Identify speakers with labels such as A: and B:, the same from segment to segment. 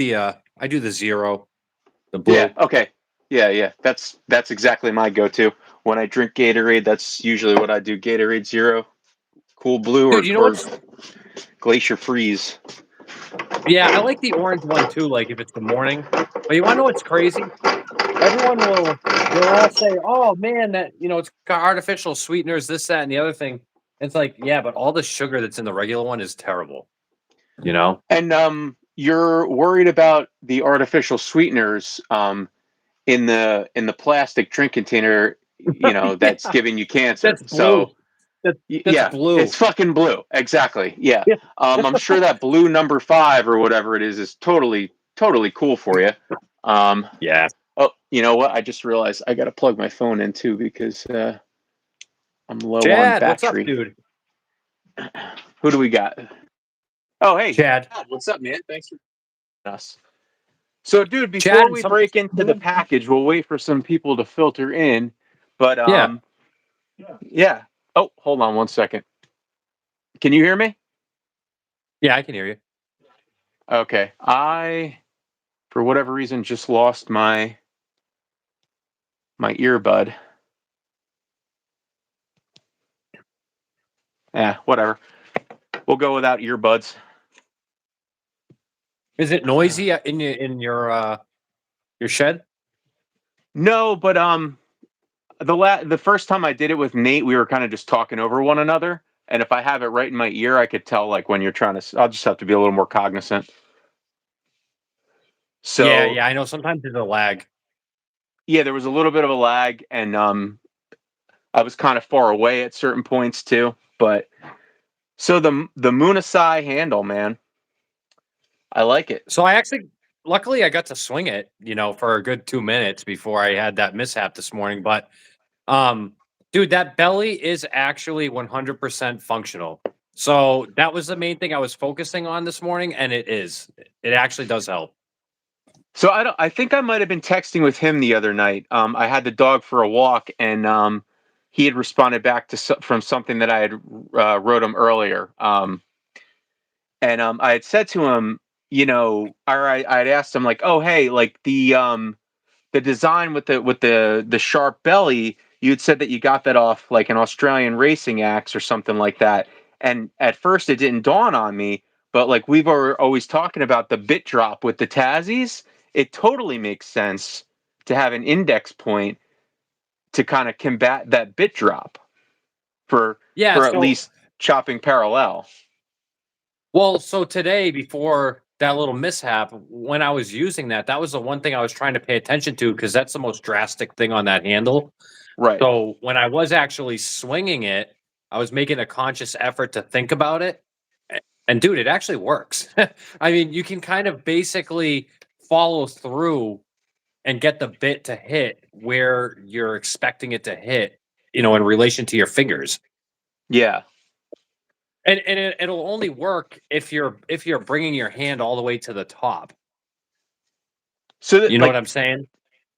A: I do the zero, the
B: Yeah.
A: blue.
B: Okay. Yeah. That's exactly my go-to. When I drink Gatorade, that's usually what I do. Gatorade Zero, Cool Blue,
A: Dude, you know
B: or
A: what's
B: Glacier Freeze.
A: yeah, I like the orange one too, like if it's the morning. But you wanna know what's crazy? Everyone they'll all say, "Oh man, that it's got artificial sweeteners, this, that, and the other thing." It's like, yeah, but all the sugar that's in the regular one is terrible, you know?
B: And you're worried about the artificial sweeteners in the plastic drink container, that's
A: Yeah,
B: giving you cancer.
A: that's blue.
B: So
A: That's
B: yeah, it's
A: blue.
B: fucking blue. Exactly. Yeah.
A: Yeah.
B: I'm sure that blue number 5 or whatever it is totally cool for you. Um,
A: Yeah.
B: oh, you know what? I just realized I got to plug my phone in too because I'm low on
A: Chad, what's up,
B: battery.
A: dude?
B: Who do we got? Oh, hey,
A: Chad.
B: what's up, man? Thanks for us. So, dude, before
A: Chad,
B: we break into the package, we'll wait for some people to filter in. But
A: yeah.
B: yeah. Oh, hold on one second. Can you hear me?
A: Yeah, I can hear you.
B: Okay. I, for whatever reason, just lost my earbud. Yeah, whatever. We'll go without earbuds.
A: Is it noisy in your shed?
B: No, but the first time I did it with Nate, we were kind of just talking over one another, and if I have it right in my ear, I could tell like when you're trying to. I'll just have to be a little more cognizant.
A: Yeah,
B: So
A: yeah, I know sometimes there's a lag.
B: yeah, there was a little bit of a lag, and I was kind of far away at certain points too. But so the Munasai handle, man, I like it.
A: So luckily I got to swing it, for a good 2 minutes before I had that mishap this morning, but um dude, that belly is actually 100% functional. So that was the main thing I was focusing on this morning, and it is. It actually does help.
B: So I don't. I think I might have been texting with him the other night. I had the dog for a walk, and he had responded back from something that I had wrote him earlier. And I had said to him, or I had asked him like, "Oh, hey, like the design with the sharp belly, you had said that you got that off like an Australian racing axe or something like that." And at first, it didn't dawn on me, but like we've always talking about the bit drop with the Tassies, it totally makes sense to have an index point to kind of combat that bit drop for
A: Yeah,
B: for at
A: so
B: least chopping parallel.
A: so today before that little mishap, when I was using that, that was the one thing I was trying to pay attention to because that's the most drastic thing on that handle.
B: Right.
A: So when I was actually swinging it, I was making a conscious effort to think about it. And dude, it actually works. I mean, you can kind of basically follow through and get the bit to hit where you're expecting it to hit, in relation to your fingers.
B: Yeah.
A: And it'll only work if you're bringing your hand all the way to the top.
B: So that
A: You know
B: like
A: what I'm saying?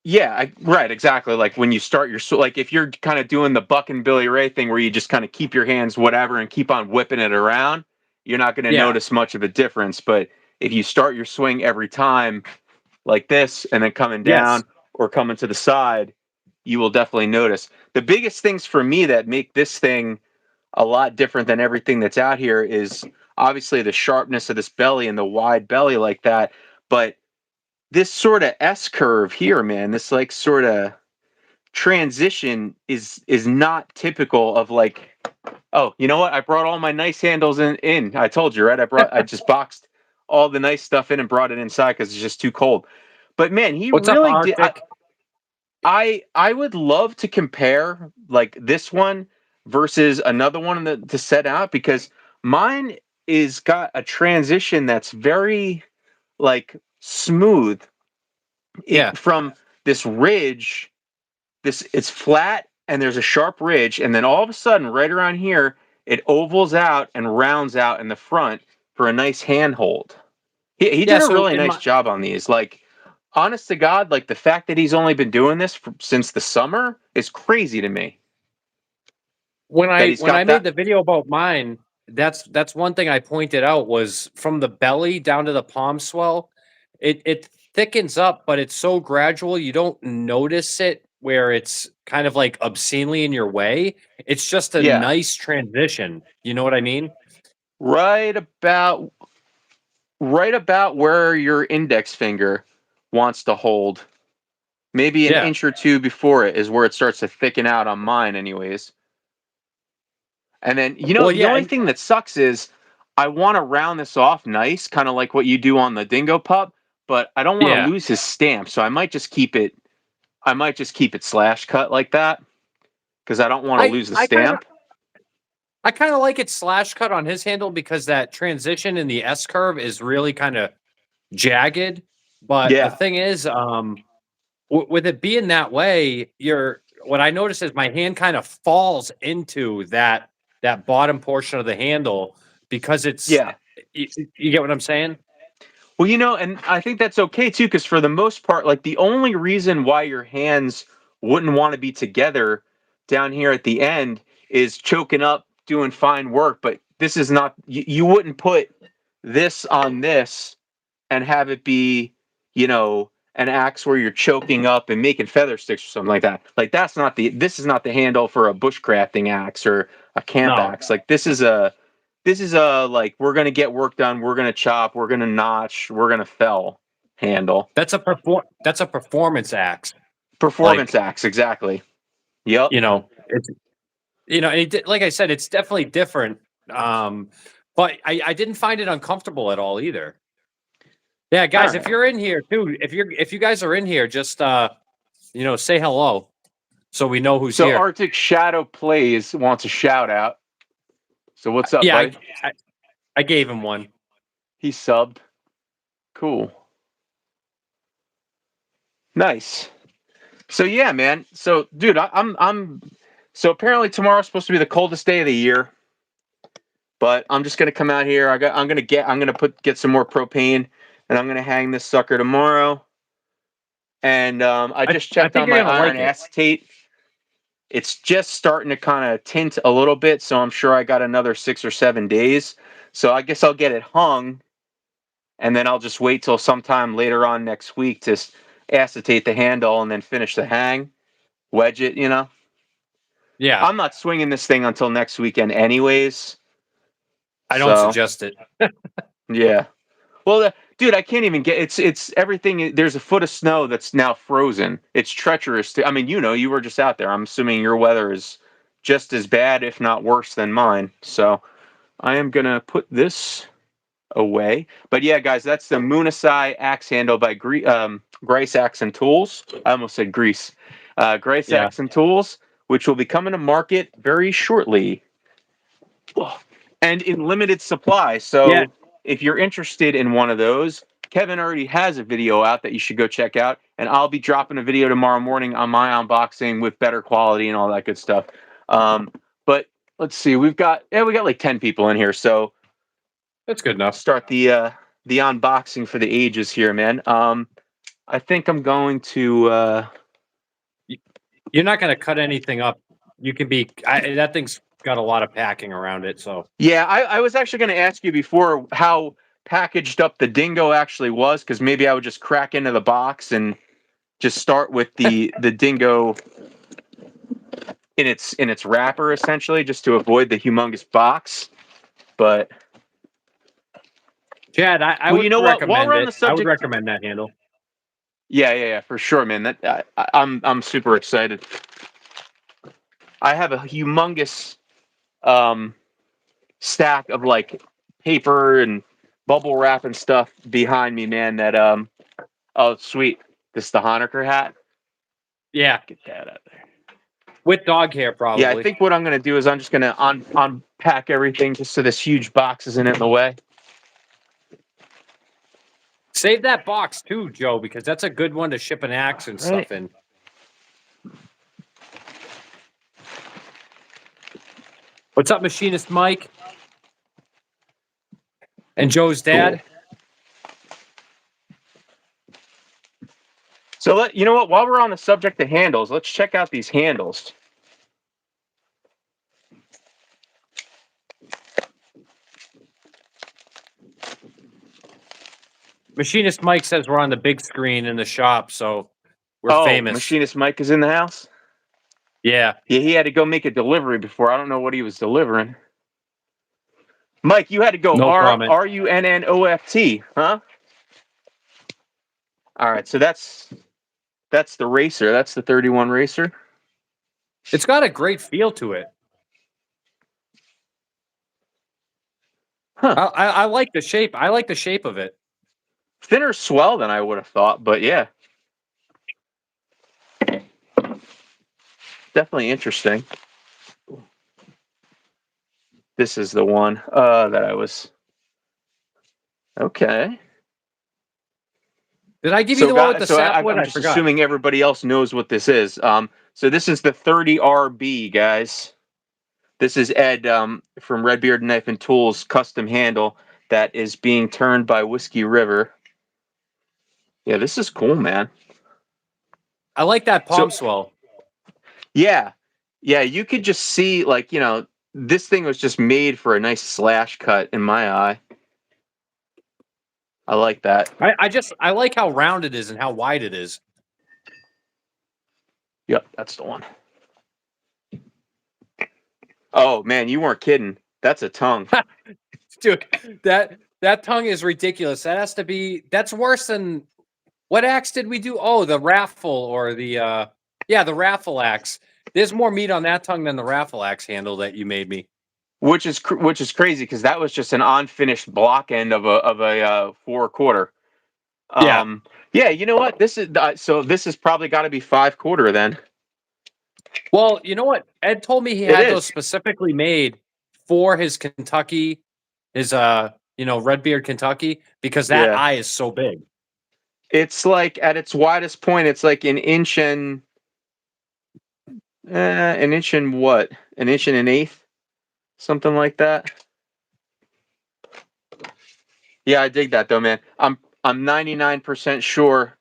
B: yeah, right, exactly. Like when you start like if you're kind of doing the Buck and Billy Ray thing where you just kind of keep your hands whatever and keep on whipping it around, you're not going to
A: Yeah.
B: notice much of a difference. But if you start your swing every time like this and then coming
A: Yes.
B: down or coming to the side, you will definitely notice. The biggest things for me that make this thing a lot different than everything that's out here is obviously the sharpness of this belly and the wide belly like that, but this sort of S curve here, man, this like sort of transition is not typical of like, oh, you know what? I brought all my nice handles in. I told you, right? I just boxed all the nice stuff in and brought it inside because it's just too cold. But man, he
A: What's up,
B: really did.
A: Arctic?
B: I would love to compare like this one versus another one to set out because mine is got a transition that's very like smooth
A: Yeah.
B: it from this ridge. This it's flat and there's a sharp ridge, and then all of a sudden, right around here, it ovals out and rounds out in the front for a nice handhold. He
A: Yeah,
B: did a
A: so
B: really
A: in
B: nice
A: my
B: job on these. Like, honest to God, like the fact that he's only been doing this since the summer is crazy to me.
A: when
B: That
A: I
B: he's
A: when I
B: got
A: made
B: that.
A: the video about mine, that's one thing I pointed out was from the belly down to the palm swell. it thickens up, but it's so gradual you don't notice it where it's kind of like obscenely in your way. It's just a
B: Yeah,
A: nice transition. You know what I mean?
B: right about right about where your index finger wants to hold. Maybe an
A: Yeah.
B: inch or two before it is where it starts to thicken out on mine, anyways. And then,
A: Well,
B: the
A: yeah,
B: only
A: and
B: thing that sucks is I want to round this off nice, kind of like what you do on the Dingo Pup, but I don't want to
A: yeah.
B: lose his stamp, so I might just keep it. I might just keep it slash cut like that because I don't want to
A: I
B: lose the
A: I kind of
B: stamp.
A: I kind of like it slash cut on his handle because that transition in the S curve is really kind of jagged. But the
B: Yeah,
A: thing is, with it being that way, you're what I notice is my hand kind of falls into that bottom portion of the handle because it's
B: yeah.
A: you, you get what I'm saying?
B: Well, and I think that's okay too, because for the most part, like the only reason why your hands wouldn't want to be together down here at the end is choking up, doing fine work. But this is not, you wouldn't put this on this and have it be, an axe where you're choking up and making feather sticks or something like that. Like this is not the handle for a bushcrafting axe or a camp
A: No,
B: axe. Like this is a like we're gonna get work done, we're gonna chop, we're gonna notch, we're gonna fell handle.
A: that's a performance axe.
B: Performance
A: Like
B: axe, exactly. Yep.
A: it's like I said, it's definitely different. Um, but I didn't find it uncomfortable at all either. Yeah,
B: All
A: guys, if
B: right.
A: you're in here too, if you guys are in here, just say hello so we know who's
B: So
A: here.
B: Arctic Shadow Plays wants a shout out. So what's up,
A: Yeah,
B: buddy?
A: I, I gave him one.
B: He subbed. Cool. Nice. So yeah, man. So dude, I'm so apparently tomorrow's supposed to be the coldest day of the year. But I'm just gonna come out here. I'm gonna get some more propane and I'm gonna hang this sucker tomorrow. And I
A: I
B: just
A: I
B: checked
A: think
B: on
A: you're
B: my
A: gonna
B: iron
A: like it.
B: acetate. It's just starting to kind of tint a little bit, so I'm sure I got another 6 or 7 days. So I guess I'll get it hung, and then I'll just wait till sometime later on next week to acetate the handle and then finish the hang, wedge it.
A: Yeah,
B: I'm not swinging this thing until next weekend, anyways.
A: I don't
B: So
A: suggest it.
B: yeah. Well, dude, I can't even get it's everything. There's a foot of snow that's now frozen. It's treacherous. I mean, you were just out there. I'm assuming your weather is just as bad, if not worse, than mine. So I am gonna put this away. But yeah, guys, that's the Munasai axe handle by Grace Axe and Tools. I almost said Grease. Grace
A: Yeah,
B: Axe and Tools, which will be coming to market very shortly and in limited supply.
A: yeah,
B: So if you're interested in one of those, Kevin already has a video out that you should go check out, and I'll be dropping a video tomorrow morning on my unboxing with better quality and all that good stuff. But let's see, we got like 10 people in here, so
A: that's good enough.
B: start the unboxing for the ages here, man. I think I'm going to.
A: Y- You're not gonna cut anything up. You can be. That thing's got a lot of packing around it, so
B: Yeah, I was actually going to ask you before how packaged up the Dingo actually was, because maybe I would just crack into the box and just start with the Dingo in its wrapper, essentially, just to avoid the humongous box. But
A: Chad, I
B: well, you
A: would
B: know what? While
A: recommend
B: we're on
A: it.
B: the
A: I would
B: subject,
A: recommend that handle.
B: yeah, for sure, man. I'm super excited. I have a humongous um, stack of like paper and bubble wrap and stuff behind me, man. That oh sweet, this is the Honecker hat.
A: Yeah,
B: Get that out there.
A: with dog hair,
B: Yeah, I
A: probably.
B: think what I'm gonna do is I'm just gonna unpack everything just so this huge box isn't in the way.
A: Save that box too, Joe, because that's a good one to ship an axe and
B: Right.
A: stuff in. What's up, machinist Mike and Joe's
B: Cool.
A: dad?
B: So you know what? While we're on the subject of handles, let's check out these handles.
A: Machinist Mike says we're on the big screen in the shop, so we're famous.
B: Machinist Mike is in the house.
A: Yeah.
B: Yeah, he had to go make a delivery before. I don't know what he was delivering. Mike, you had to go
A: No comment.
B: RUNNOFT, huh? All right, so that's the racer. That's the 31 racer.
A: It's got a great feel to it.
B: Huh.
A: I like the shape. I like the shape of it.
B: Thinner swell than I would have thought, but yeah. Definitely interesting. This is the one that I was. Okay.
A: Did I give you the one with the sapwood?
B: I'm just assuming everybody else knows what this is. So this is the 30RB, guys. This is Ed from Redbeard Knife and Tools custom handle that is being turned by Whiskey River. Yeah, this is cool, man.
A: I like that palm swell.
B: Yeah. Yeah, you could just see, like, this thing was just made for a nice slash cut in my eye. I like that.
A: I like how round it is and how wide it is.
B: Yep, that's the one. Oh man, you weren't kidding. That's a tongue.
A: Dude, that tongue is ridiculous. That has to be that's worse than what axe did we do? Oh, the raffle or the raffle axe. There's more meat on that tongue than the raffle axe handle that you made me.
B: Which is crazy because that was just an unfinished block end of a 4/4. Yeah, you know what? This is probably got to be 5/4 then.
A: Well, you know what? Ed told me he had those specifically made for his Kentucky, his Redbeard Kentucky, because that eye is so big.
B: It's like at its widest point, it's like an inch and what? An inch and an eighth, something like that. Yeah, I dig that though, man. I'm 99% sure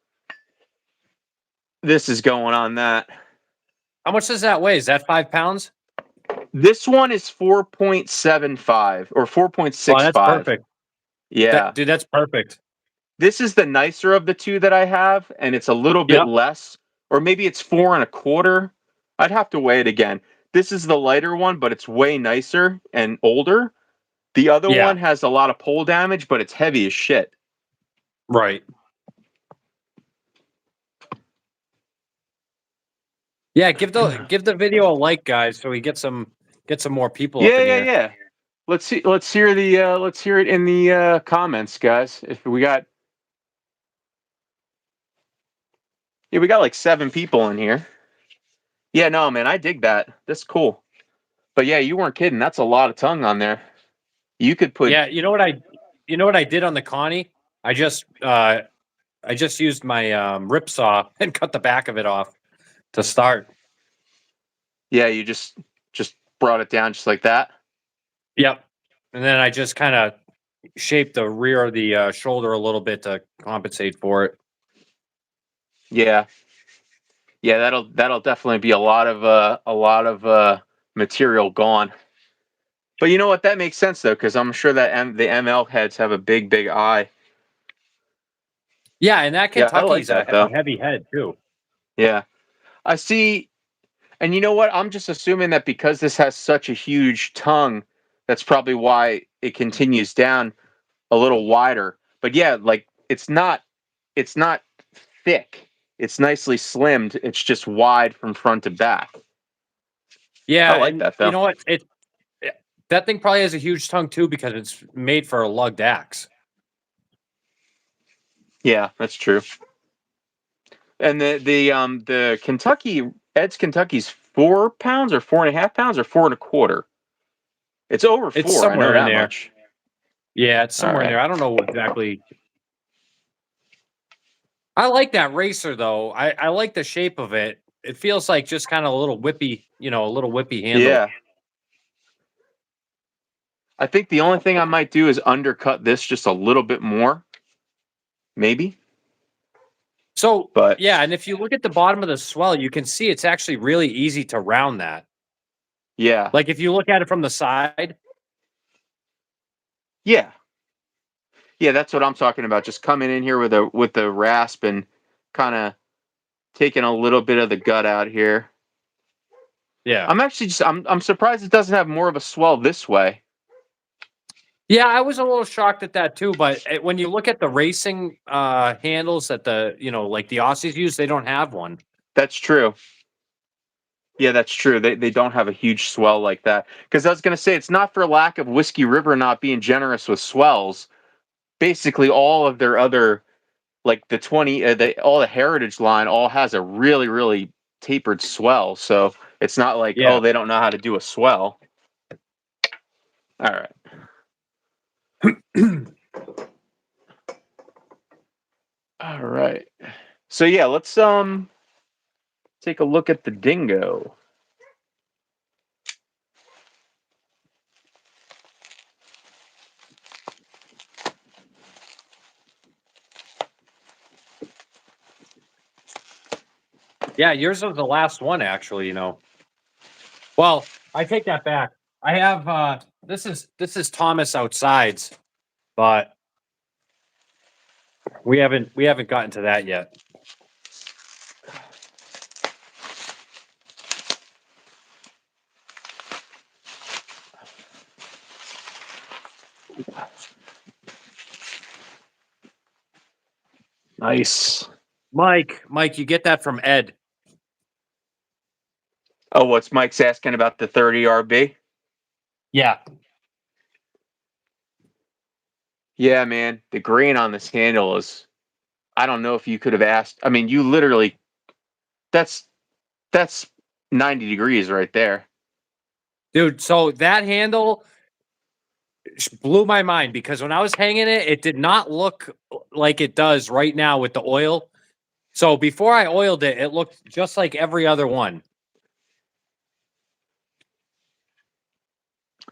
B: this is going on that.
A: How much does that weigh? Is that 5 pounds?
B: This one is 4.75 or 4.65.
A: Oh, that's perfect.
B: Yeah.
A: Dude, that's perfect.
B: This is the nicer of the two that I have, and it's a little bit less, or maybe it's 4.25. I'd have to weigh it again. This is the lighter one, but it's way nicer and older. The other one has a lot of pull damage, but it's heavy as shit.
A: Right. Yeah, give the video a like, guys, so we get some more people up in here.
B: Yeah. Let's hear it in the comments, guys. If we got we got like 7 people in here. Yeah, no, man, I dig that. That's cool. But yeah, you weren't kidding. That's a lot of tongue on there. You could put.
A: Yeah, you know what I did on the Connie? I just used my rip saw and cut the back of it off to start.
B: Yeah, you just brought it down just like that.
A: Yep. And then I just kind of shaped the rear of the shoulder a little bit to compensate for it.
B: Yeah. Yeah, that'll definitely be a lot of material gone. But you know what? That makes sense though, because I'm sure that the ML heads have a big eye.
A: Yeah, and that Kentucky's
B: like that,
A: a heavy head too.
B: Yeah, I see. And you know what? I'm just assuming that because this has such a huge tongue, that's probably why it continues down a little wider. But yeah, like it's not thick. It's nicely slimmed. It's just wide from front to back.
A: Yeah,
B: I like that though.
A: You know what? That thing probably has a huge tongue too because it's made for a lugged axe.
B: Yeah, that's true. And the Ed's Kentucky's 4 pounds or 4.5 pounds or 4.25. It's over 4.
A: It's somewhere
B: I know
A: in
B: that
A: there.
B: much.
A: Yeah, it's somewhere in there. I don't know exactly. I like that racer though. I like the shape of it. It feels like just kind of a little whippy, a little whippy handle.
B: Yeah. I think the only thing I might do is undercut this just a little bit more. Maybe.
A: So, yeah, and if you look at the bottom of the swell, you can see it's actually really easy to round that.
B: Yeah.
A: Like if you look at it from the side.
B: Yeah. Yeah, that's what I'm talking about. Just coming in here with the rasp and kind of taking a little bit of the gut out here.
A: Yeah.
B: I'm actually just I'm surprised it doesn't have more of a swell this way.
A: Yeah, I was a little shocked at that too, but when you look at the racing handles that like the Aussies use, they don't have one.
B: That's true. Yeah, that's true. They don't have a huge swell like that. Because I was gonna say it's not for lack of Whiskey River not being generous with swells. Basically, all of their other like the 20 all the heritage line all has a really tapered swell. So it's not like, oh,
A: Yeah.
B: they don't know how to do a swell. All right. All right. So yeah, let's take a look at the Dingo.
A: Yeah, yours was the last one actually. Well, I take that back. I have this is Thomas Outsides, but we haven't gotten to that yet.
B: Nice.
A: Mike, you get that from Ed.
B: Oh, what's Mike's asking about the 30 RB?
A: Yeah.
B: Yeah, man. The grain on this handle is I don't know if you could have asked. I mean, you literally that's that's 90 degrees right there.
A: Dude, so that handle blew my mind because when I was hanging it, it did not look like it does right now with the oil. So before I oiled it, it looked just like every other one.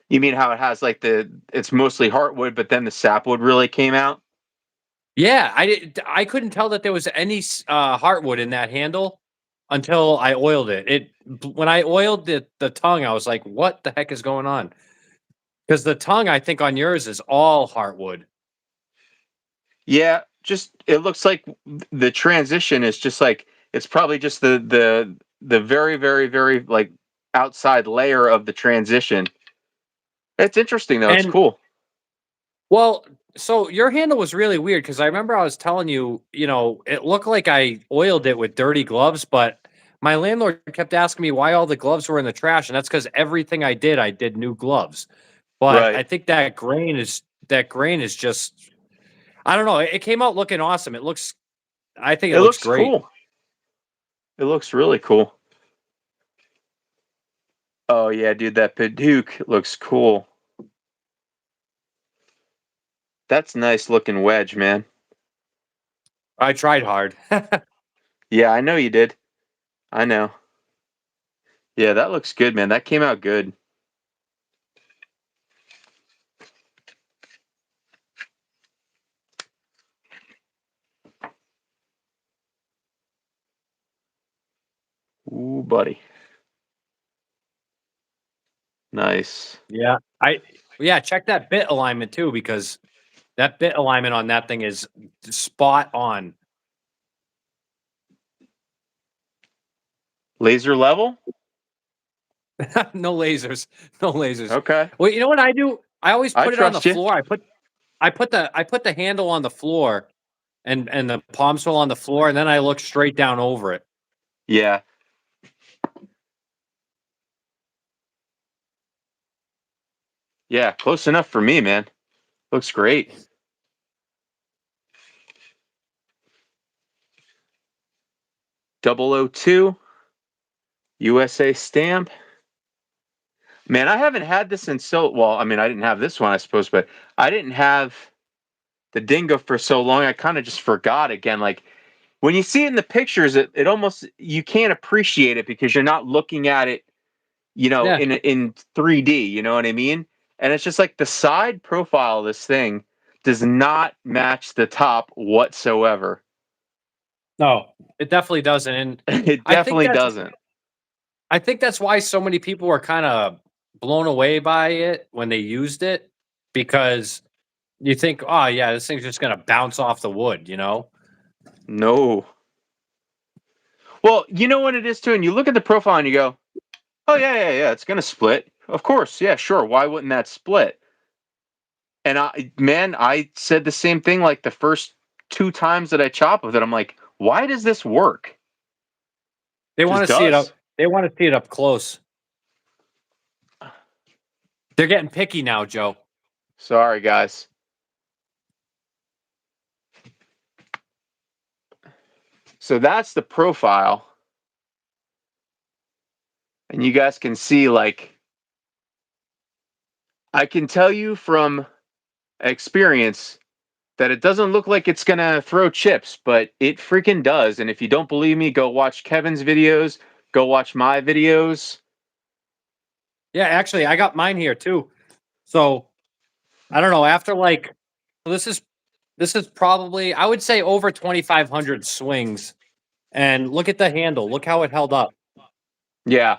B: You mean how it has like it's mostly heartwood, but then the sapwood really came out?
A: Yeah, I couldn't tell that there was any heartwood in that handle until I oiled it. When I oiled the tongue, I was like, "What the heck is going on?" Because the tongue, I think, on yours is all heartwood.
B: Yeah, just it looks like the transition is just like it's probably just the very like outside layer of the transition. It's interesting though. It's
A: And
B: cool.
A: well, so your handle was really weird because I remember I was telling you, it looked like I oiled it with dirty gloves, but my landlord kept asking me why all the gloves were in the trash, and that's because everything I did new gloves. But
B: Right.
A: I think that grain is just I don't know. It came out looking awesome. I think it
B: It
A: looks
B: looks
A: great.
B: cool. It looks really cool. Oh yeah, dude, that Paduke looks cool. That's nice looking wedge, man.
A: I tried hard.
B: Yeah, I know you did. I know. Yeah, that looks good, man. That came out good. Ooh, buddy. Nice.
A: Yeah. Yeah, check that bit alignment too, because that bit alignment on that thing is spot on.
B: Laser level?
A: No lasers. No lasers.
B: Okay.
A: Well, you know what I do? I always
B: I
A: put it on the
B: trust you.
A: floor. I put the handle on the floor and the palm swell on the floor, and then I look straight down over it.
B: Yeah. Yeah, close enough for me, man. Looks great. 002 USA stamp. Man, I haven't had this in so well. I mean, I didn't have this one, I suppose, but I didn't have the Dingo for so long. I kind of just forgot again. Like when you see it in the pictures, it almost you can't appreciate it because you're not looking at it,
A: Yeah.
B: in 3D. You know what I mean? And it's just like the side profile of this thing does not match the top whatsoever.
A: No, it definitely doesn't. And
B: It
A: I think
B: definitely
A: that's
B: doesn't.
A: I think that's why so many people were kind of blown away by it when they used it because You think, oh yeah, this thing's just gonna bounce off the wood, you know?
B: No. Well, you know what it is too, and you look at the profile and you go, "Oh yeah, it's gonna split. Of course, yeah, sure. Why wouldn't that split?" And I said the same thing like the first 2 times that I chop with it. I'm like, "Why does this work?"
A: They want
B: Just
A: to see it
B: does.
A: up. They want to see it up close. They're getting picky now, Joe.
B: Sorry, guys. So that's the profile, and you guys can see like I can tell you from experience that it doesn't look like it's gonna throw chips, but it freaking does. And if you don't believe me, go watch Kevin's videos, go watch my videos.
A: Yeah, actually, I got mine here too. So I don't know. After like, this is probably I would say over 2,500 swings. And look at the handle. Look how it held up.
B: Yeah.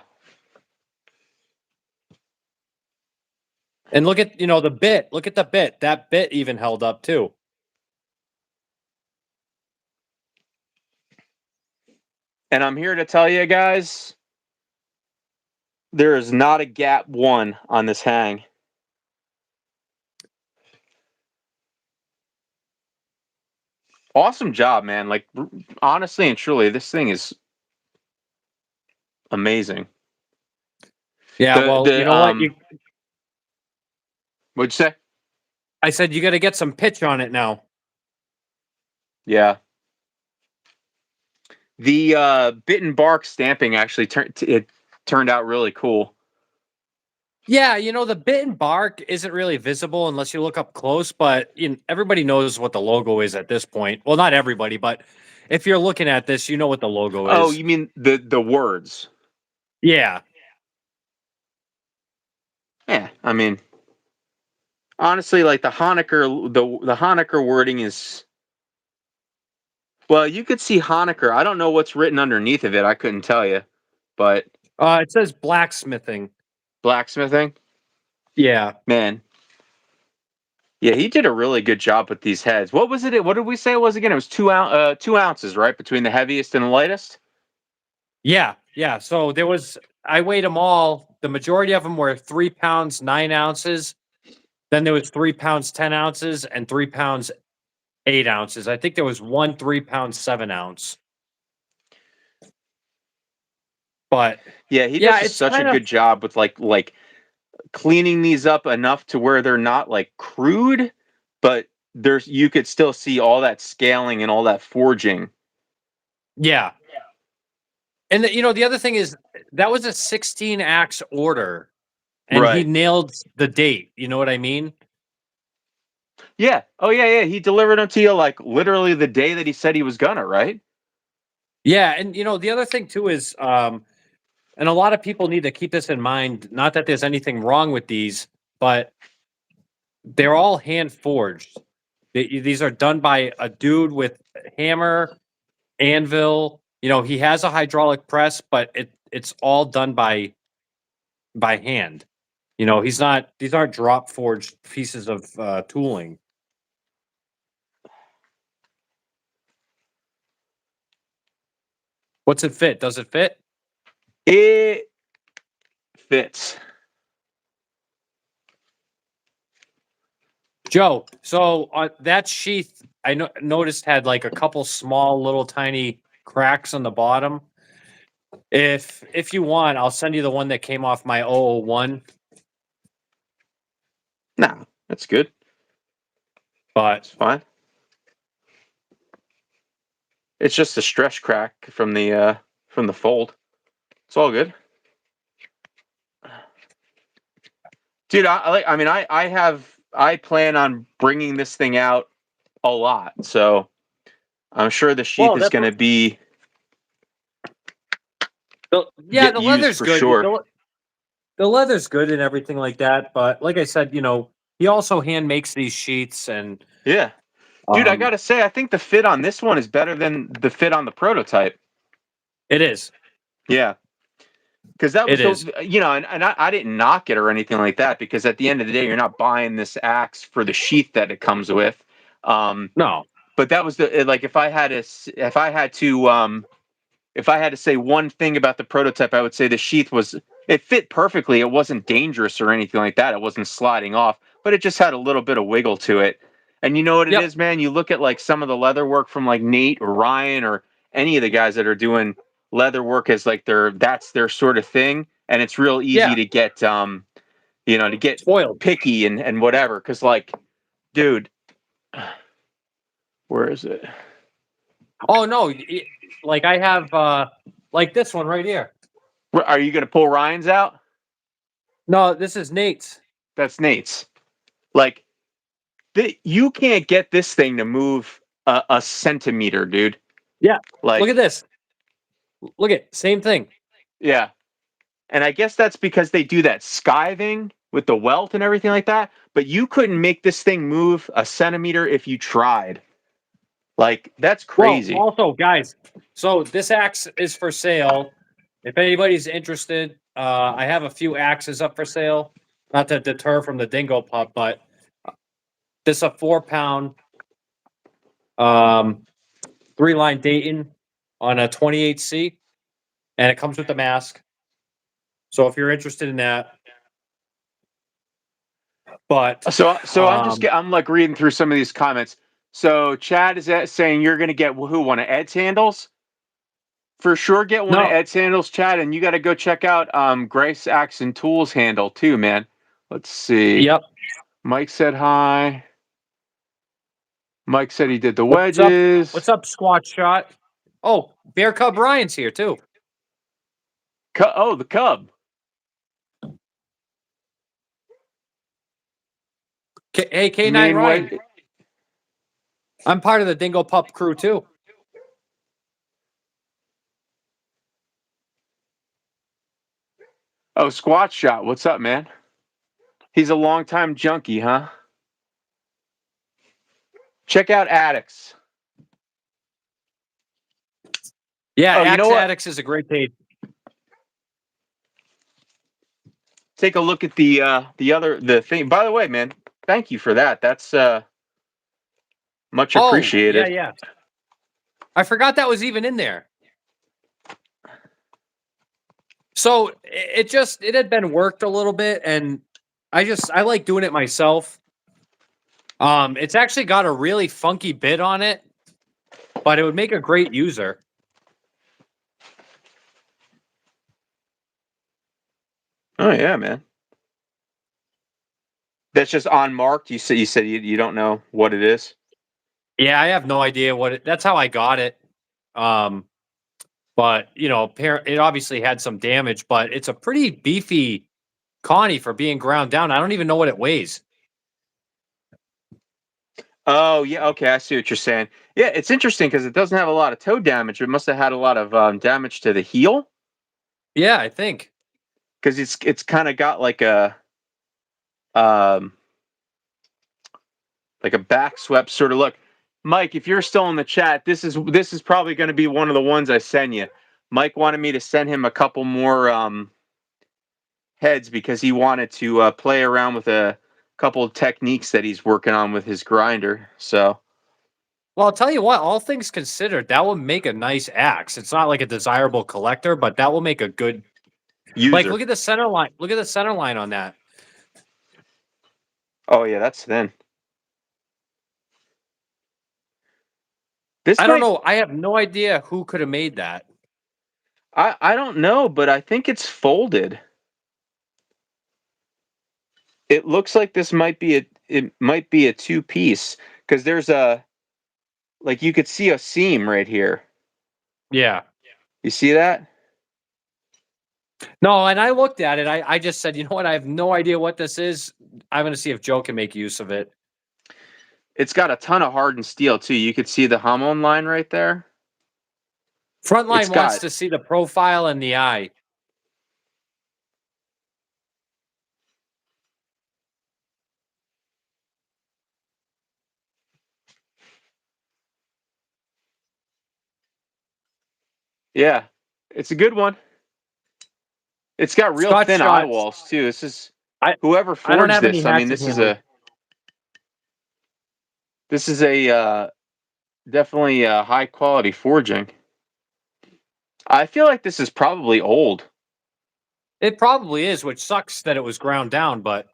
A: And look at the bit. Look at the bit. That bit even held up too.
B: And I'm here to tell you guys, there is not a gap one on this hang. Awesome job, man. Like, honestly and truly, this thing is amazing.
A: Yeah. Well, you know what?
B: What'd you say?
A: I said you got to get some pitch on it now.
B: Yeah. The bit and bark stamping actually turned out really cool.
A: Yeah, the bit and bark isn't really visible unless you look up close, but everybody knows what the logo is at this point. Well, not everybody, but if you're looking at this, you know what the logo
B: Oh,
A: is.
B: you mean the words?
A: Yeah.
B: Yeah, I mean, honestly, like the Honecker wording is, well, you could see Honecker. I don't know what's written underneath of it. I couldn't tell you, but
A: It says blacksmithing.
B: blacksmithing,
A: Yeah.
B: man. Yeah, he did a really good job with these heads. What was it? What did we say it was again? It was 2 ounces, right, between the heaviest and the lightest.
A: Yeah. Yeah. So I weighed them all. The majority of them were 3 pounds, 9 ounces. Then there was 3 pounds, 10 ounces, and 3 pounds, 8 ounces. I think there was one 3 pound, 7 ounce. But
B: Yeah, he
A: yeah,
B: does
A: it's
B: such a
A: kind of
B: good job with like cleaning these up enough to where they're not like crude, but there's you could still see all that scaling and all that forging.
A: yeah. And the other thing is that was a 16 axe order, and he
B: Right.
A: nailed the date. You know what I mean?
B: Yeah. Oh yeah. He delivered them to you like literally the day that he said he was gonna. Right.
A: Yeah, and the other thing too is, and a lot of people need to keep this in mind. Not that there's anything wrong with these, but they're all hand forged. These are done by a dude with hammer, anvil. He has a hydraulic press, but it's all done by hand. He's not. These aren't drop forged pieces of tooling. What's it fit? Does it fit?
B: It fits.
A: Joe, so that sheath noticed had like a couple small little tiny cracks on the bottom. If you want, I'll send you the one that came off my 001.
B: Nah, that's good.
A: But
B: It's fine. It's just a stretch crack from the fold. It's all good. Dude, I plan on bringing this thing out a lot. So I'm sure the sheath
A: well,
B: is
A: that's
B: going to
A: what,
B: be
A: yeah,
B: get
A: the
B: used
A: leather's
B: for
A: good.
B: sure.
A: The leather's good and everything like that. But like I said, he also hand makes these sheets, and
B: Yeah. Dude, I
A: um,
B: gotta say, I think the fit on this one is better than the fit on the prototype.
A: it is.
B: Yeah. Because that was
A: It
B: the,
A: is.
B: and I didn't knock it or anything like that, because at the end of the day, you're not buying this axe for the sheath that it comes with.
A: No.
B: But that was like, if I had to say one thing about the prototype, I would say the sheath it fit perfectly. It wasn't dangerous or anything like that. It wasn't sliding off, but it just had a little bit of wiggle to it. And you know what it
A: Yep.
B: is, man? You look at like some of the leather work from like Nate or Ryan or any of the guys that are doing leather work as like that's their sort of thing. And it's real easy
A: Yeah.
B: to get, to get
A: Spoiled.
B: picky and whatever. Cause like, dude, where is it?
A: Oh no. Like I have like this one right here.
B: Are you going to pull Ryan's out?
A: No, this is Nate's.
B: That's Nate's. Like, you can't get this thing to move a centimeter, dude.
A: Yeah. Look at
B: Like,
A: this. Look at same thing.
B: yeah. And I guess that's because they do that skiving with the welt and everything like that. But you couldn't make this thing move a centimeter if you tried. Like, that's
A: Well,
B: crazy.
A: also, guys, so this axe is for sale. If anybody's interested, I have a few axes up for sale. Not to deter from the Dingo Pup, but this is a 4 pound, 3-line Dayton on a 28C, and it comes with the mask. So if you're interested in that, but
B: So I'm like reading through some of these comments. So Chad is saying you're gonna get one of Ed's handles? For sure, get one of
A: no,
B: Ed's handles, Chad, and you got to go check out Grace Axe and Tools handle too, man. Let's see.
A: yep.
B: Mike said hi. Mike said he did the
A: What's up?
B: wedges.
A: What's up, Squat Shot? Oh, Bear Cub Ryan's here too.
B: The Cub.
A: Hey, K9
B: Main
A: Ryan.
B: wedge.
A: I'm part of the Dingo Pup crew too.
B: Oh, Squat Shot. What's up, man? He's a longtime junkie, huh? Check out Addicts.
A: Yeah,
B: Oh, you know
A: Axe
B: what?
A: Addicts is a great page.
B: Take a look at the thing. By the way, man, thank you for that. That's much
A: Oh, yeah,
B: appreciated.
A: yeah. I forgot that was even in there. So it had been worked a little bit, and I like doing it myself. It's actually got a really funky bit on it, but it would make a great user.
B: Oh yeah, man. That's just unmarked. You said you don't know what it is.
A: Yeah, I have no idea that's how I got it. But it obviously had some damage, but it's a pretty beefy Connie for being ground down. I don't even know what it weighs.
B: Oh yeah, okay, I see what you're saying. Yeah, it's interesting because it doesn't have a lot of toe damage. It must have had a lot of damage to the heel,
A: Yeah, I think.
B: because it's kind of got um like a back swept sort of look. Mike, if you're still in the chat, this is probably going to be one of the ones I send you. Mike wanted me to send him a couple more heads because he wanted to play around with a couple of techniques that he's working on with his grinder. So,
A: Well, I'll tell you what, all things considered, that would make a nice axe. It's not like a desirable collector, but that will make a good like
B: user.
A: look at the center line. Look at the center line on that.
B: Oh yeah, that's thin. This
A: I don't
B: might.
A: know. I have no idea who could have made that.
B: I don't know, but I think it's folded. It looks like this might be a two piece, because there's like, you could see a seam right here.
A: Yeah.
B: You see that?
A: No, and I looked at it. I just said, you know what? I have no idea what this is. I'm going to see if Joe can make use of it.
B: It's got a ton of hardened steel too. You could see the Hamon line right there. It's
A: Frontline wants
B: got
A: to see the profile and the eye.
B: Yeah, it's a good one. It's got real
A: Scott
B: thin eye
A: shots.
B: walls too. This is
A: I
B: whoever
A: I don't
B: forged
A: have any
B: this. I mean,
A: hatchet
B: this is a definitely high quality forging. I feel like this is probably old.
A: It probably is, which sucks that it was ground down, but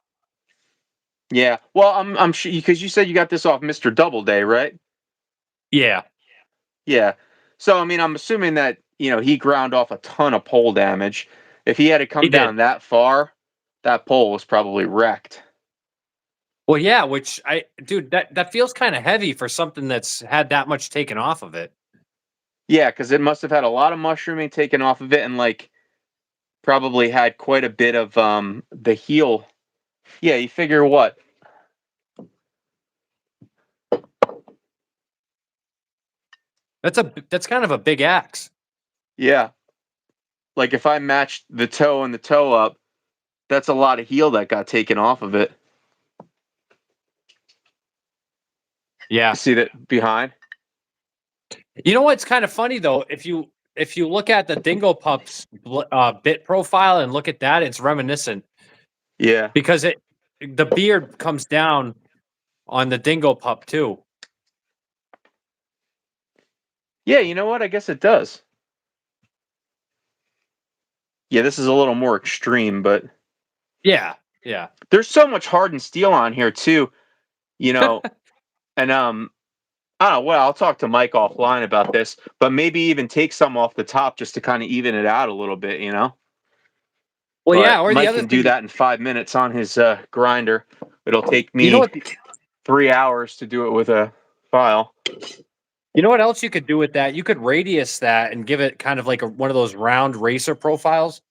B: Yeah. Well, I'm sure because you said you got this off Mr. Doubleday, right?
A: yeah,
B: Yeah. So I mean, I'm assuming that he ground off a ton of pole damage. If he had to
A: he
B: come
A: did.
B: down that far, that pole was probably wrecked.
A: Well, yeah, which dude, that feels kind of heavy for something that's had that much taken off of it.
B: Yeah, because it must have had a lot of mushrooming taken off of it, and like probably had quite a bit of the heel. Yeah, you figure what?
A: That's kind of a big axe.
B: Yeah. Like if I matched the toe and the toe up, that's a lot of heel that got taken off of it.
A: Yeah.
B: See that behind?
A: You know what's kind of funny though? If you look at the Dingo Pup's bit profile and look at that, it's reminiscent
B: Yeah.
A: because the beard comes down on the Dingo Pup too.
B: Yeah, you know what? I guess it does. Yeah, this is a little more extreme, but
A: Yeah, yeah.
B: there's so much hardened steel on here too, you know, and I don't know. Well, I'll talk to Mike offline about this, but maybe even take some off the top just to kind of even it out a little bit,
A: Well, yeah.
B: But
A: Or the
B: Mike
A: other
B: can do
A: thing,
B: that in 5 minutes on his grinder. It'll take
A: you know
B: me
A: what?
B: 3 hours to do it with a file.
A: You know what else you could do with that? You could radius that and give it kind of like one of those round racer profiles.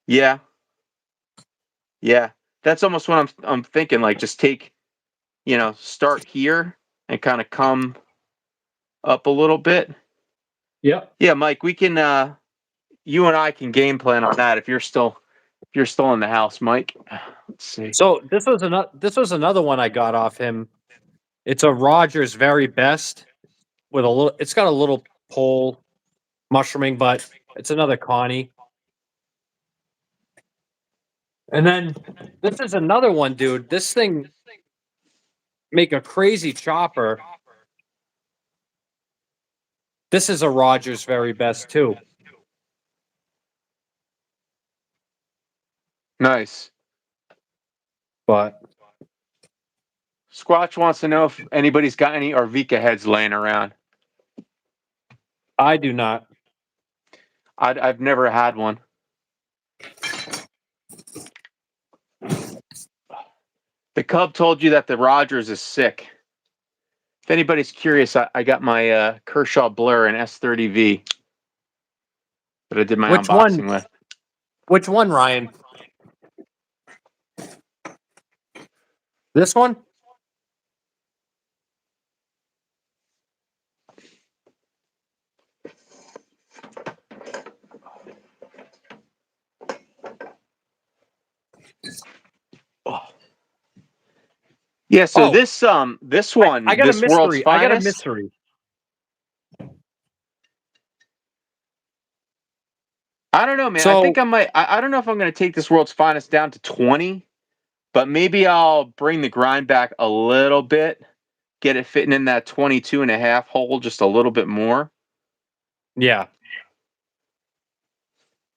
B: Yeah, yeah. That's almost what I'm thinking. Like, just take, start here and kind of come up a little bit.
A: Yep.
B: Yeah, Mike, we can. You and I can game plan on that if you're still in the house, Mike. Let's see.
A: So this was another one I got off him. It's a Rogers very best with a little. It's got a little pole mushrooming, but it's another Connie. And then this is another one, dude. This thing make a crazy chopper. This is a Rogers very best too.
B: Nice.
A: But
B: Squatch wants to know if anybody's got any Arvika heads laying around.
A: I do not.
B: I've never had one. The Cub told you that the Rogers is sick. If anybody's curious, I got my Kershaw Blur and S30V that I did my
A: Which one?
B: unboxing with.
A: Which one, Ryan? This one?
B: Oh. Yeah, so
A: Oh,
B: this one,
A: I got a
B: this world's
A: mystery. I got a
B: finest.
A: mystery.
B: I don't know, man. I think
A: So
B: I might. I don't know if I'm going to take this world's finest down to 20, but maybe I'll bring the grind back a little bit, get it fitting in that 22 and a half hole just a little bit more.
A: yeah.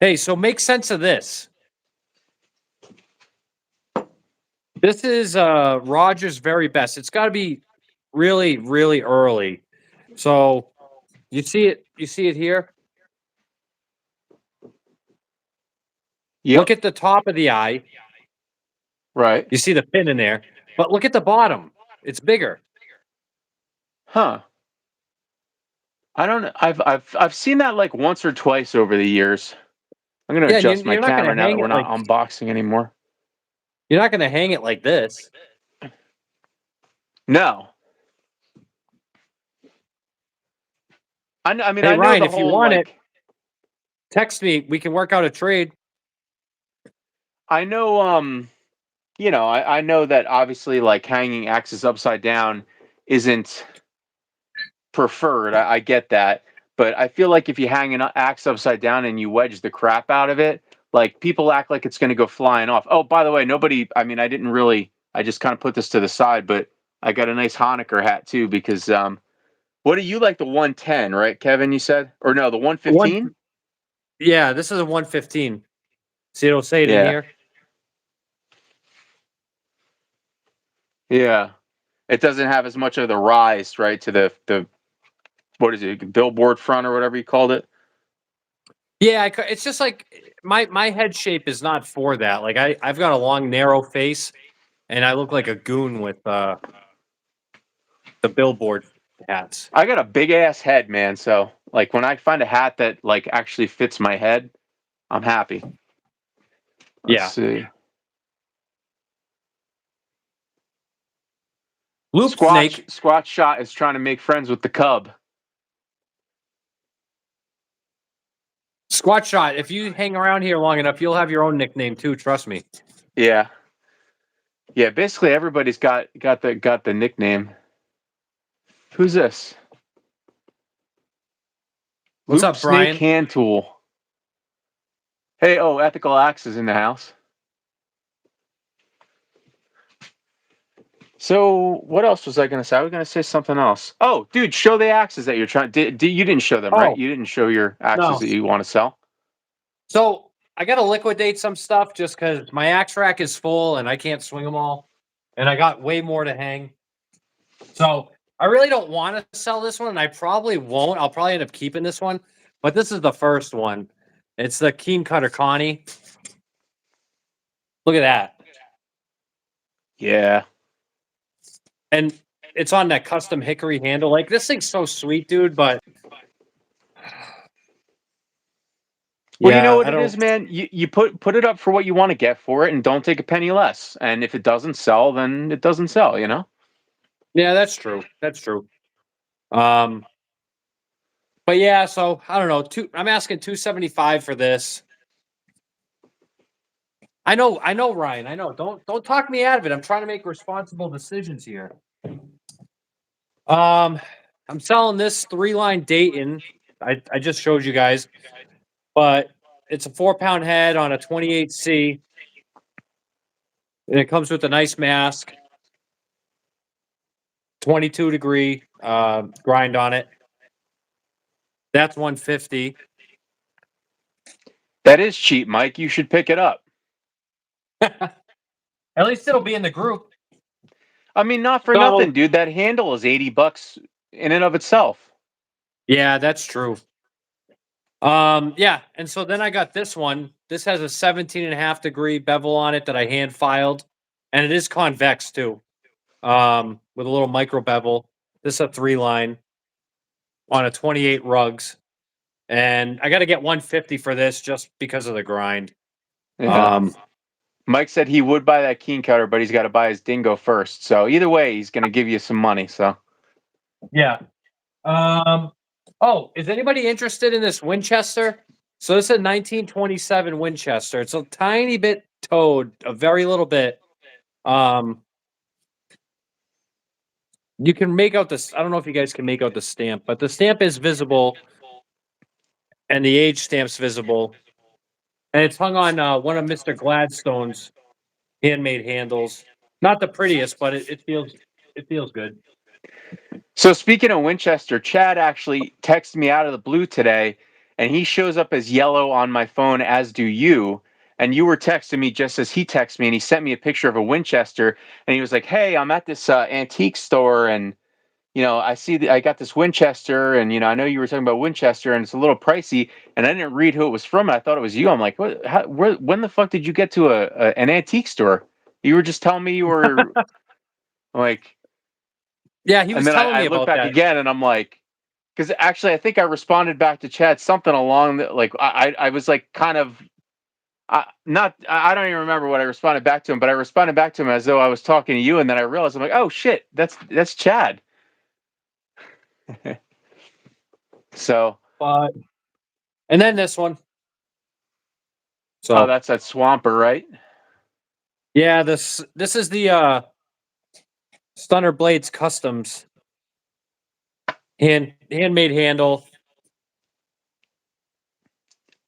A: Hey, so make sense of this. This is Rogers' very best. It's got to be really, really early. So you see it. You see it here.
B: Yep.
A: Look at the top of the eye.
B: Right.
A: You see the pin in there, but look at the bottom. It's bigger.
B: Huh. I don't know. I've seen that like once or twice over the years. I'm going to
A: Yeah, and
B: adjust my
A: you're not going
B: camera
A: to
B: now that
A: hang
B: we're
A: it
B: not
A: like
B: unboxing anymore.
A: you're not going to hang it like this.
B: No. I mean,
A: Hey
B: I know
A: Ryan,
B: the
A: if you
B: whole
A: want it,
B: like.
A: text me. We can work out a trade.
B: I know. I know that obviously like hanging axes upside down isn't preferred. I get that, But I feel like if you hang an axe upside down and you wedge the crap out of it, like people act like it's going to go flying off. Oh, by the way, nobody. I mean, I didn't really. I just kind of put this to the side, but I got a nice Hanukkah hat too because what do you like, the 110, right, Kevin? You said, or no, the
A: One,
B: 115?
A: yeah, this is a 115. See, it'll say it in
B: Yeah,
A: here.
B: yeah. It doesn't have as much of the rise, right, to the what is it, billboard front or whatever you called it.
A: Yeah, it's just like my head shape is not for that. Like I've got a long, narrow face, and I look like a goon with the billboard hats.
B: I got a big ass head, man. So like when I find a hat that like actually fits my head, I'm happy. Let's
A: Yeah,
B: see.
A: loop snake.
B: Squatch Shot is trying to make friends with the Cub.
A: Squat shot. If you hang around here long enough, you'll have your own nickname too. Trust me.
B: Yeah. Yeah, basically everybody's got the nickname. Who's this?
A: What's
B: Loop
A: up,
B: Snake
A: Brian?
B: Hand Tool. Hey, oh, Ethical Axe is in the house. So what else was I going to say? I was going to say something else. Oh, dude, show the axes that you're trying. You didn't show them, right?
A: Oh
B: You didn't show your axes
A: no.
B: that you want to sell.
A: So I got to liquidate some stuff just because my axe rack is full and I can't swing them all, and I got way more to hang. So I really don't want to sell this one, and I probably won't. I'll probably end up keeping this one, but this is the first one. It's the Keen Cutter Connie. Look at that,
B: Yeah.
A: and it's on that custom hickory handle. Like this thing's so sweet, dude. But
B: Well, you know
A: yeah,
B: what
A: I
B: it
A: don't.
B: is, man. You put it up for what you want to get for it, and don't take a penny less. And if it doesn't sell, then it doesn't sell. You know.
A: Yeah, that's true. That's true. Um, but yeah, so I don't know. I'm asking 275 for this. I know, Ryan. I know. Don't talk me out of it. I'm trying to make responsible decisions here. Um, I'm selling this 3-line Dayton. I just showed you guys, but it's a 4-pound head on a 28C, and it comes with a nice mask, 22-degree grind on it. That's 150.
B: That is cheap, Mike. You should pick it up.
A: At least it'll be in the group.
B: I mean, not for
A: So
B: nothing, dude. That handle is $80 in and of itself.
A: yeah, that's true. Yeah, and so then I got this one. This has a 17.5-degree bevel on it that I hand filed, and it is convex too. With a little micro bevel. This is a 3-line on a 28 rugs. And I got to get 150 for this just because of the grind.
B: Yeah.
A: Um,
B: Mike said he would buy that keen cutter, but he's got to buy his dingo first. So either way, he's going to give you some money. So
A: yeah. Oh, is anybody interested in this Winchester? So this is a 1927 Winchester. It's a tiny bit towed, a very little bit. You can make out this. I don't know if you guys can make out the stamp, but the stamp is visible, and the age stamp's visible, and it's hung on one of Mr. Gladstone's handmade handles. Not the prettiest, but it feels good.
B: So speaking of Winchester, Chad actually texted me out of the blue today, and he shows up as yellow on my phone, as do you. And you were texting me just as he texted me, and he sent me a picture of a Winchester, and he was like, "Hey, I'm at this antique store, and I see I got this Winchester, and I know you were talking about Winchester, and it's a little pricey." And I didn't read who it was from, and I thought it was you. I'm like, "What? When the fuck did you get to an antique store? You were just telling me you were like."
A: Yeah, he
B: And
A: was
B: then
A: telling
B: I
A: me
B: look
A: about
B: back
A: that.
B: again, and I'm like, because actually I think I responded back to Chad something along that, like I was like kind of not I don't even remember what I responded back to him, but I responded back to him as though I was talking to you, and then I realized I'm like, oh shit, that's Chad. So
A: But and then this one.
B: oh,
A: So
B: that's that Swamper, right?
A: yeah, this is the Stunner Blades Customs handmade handle.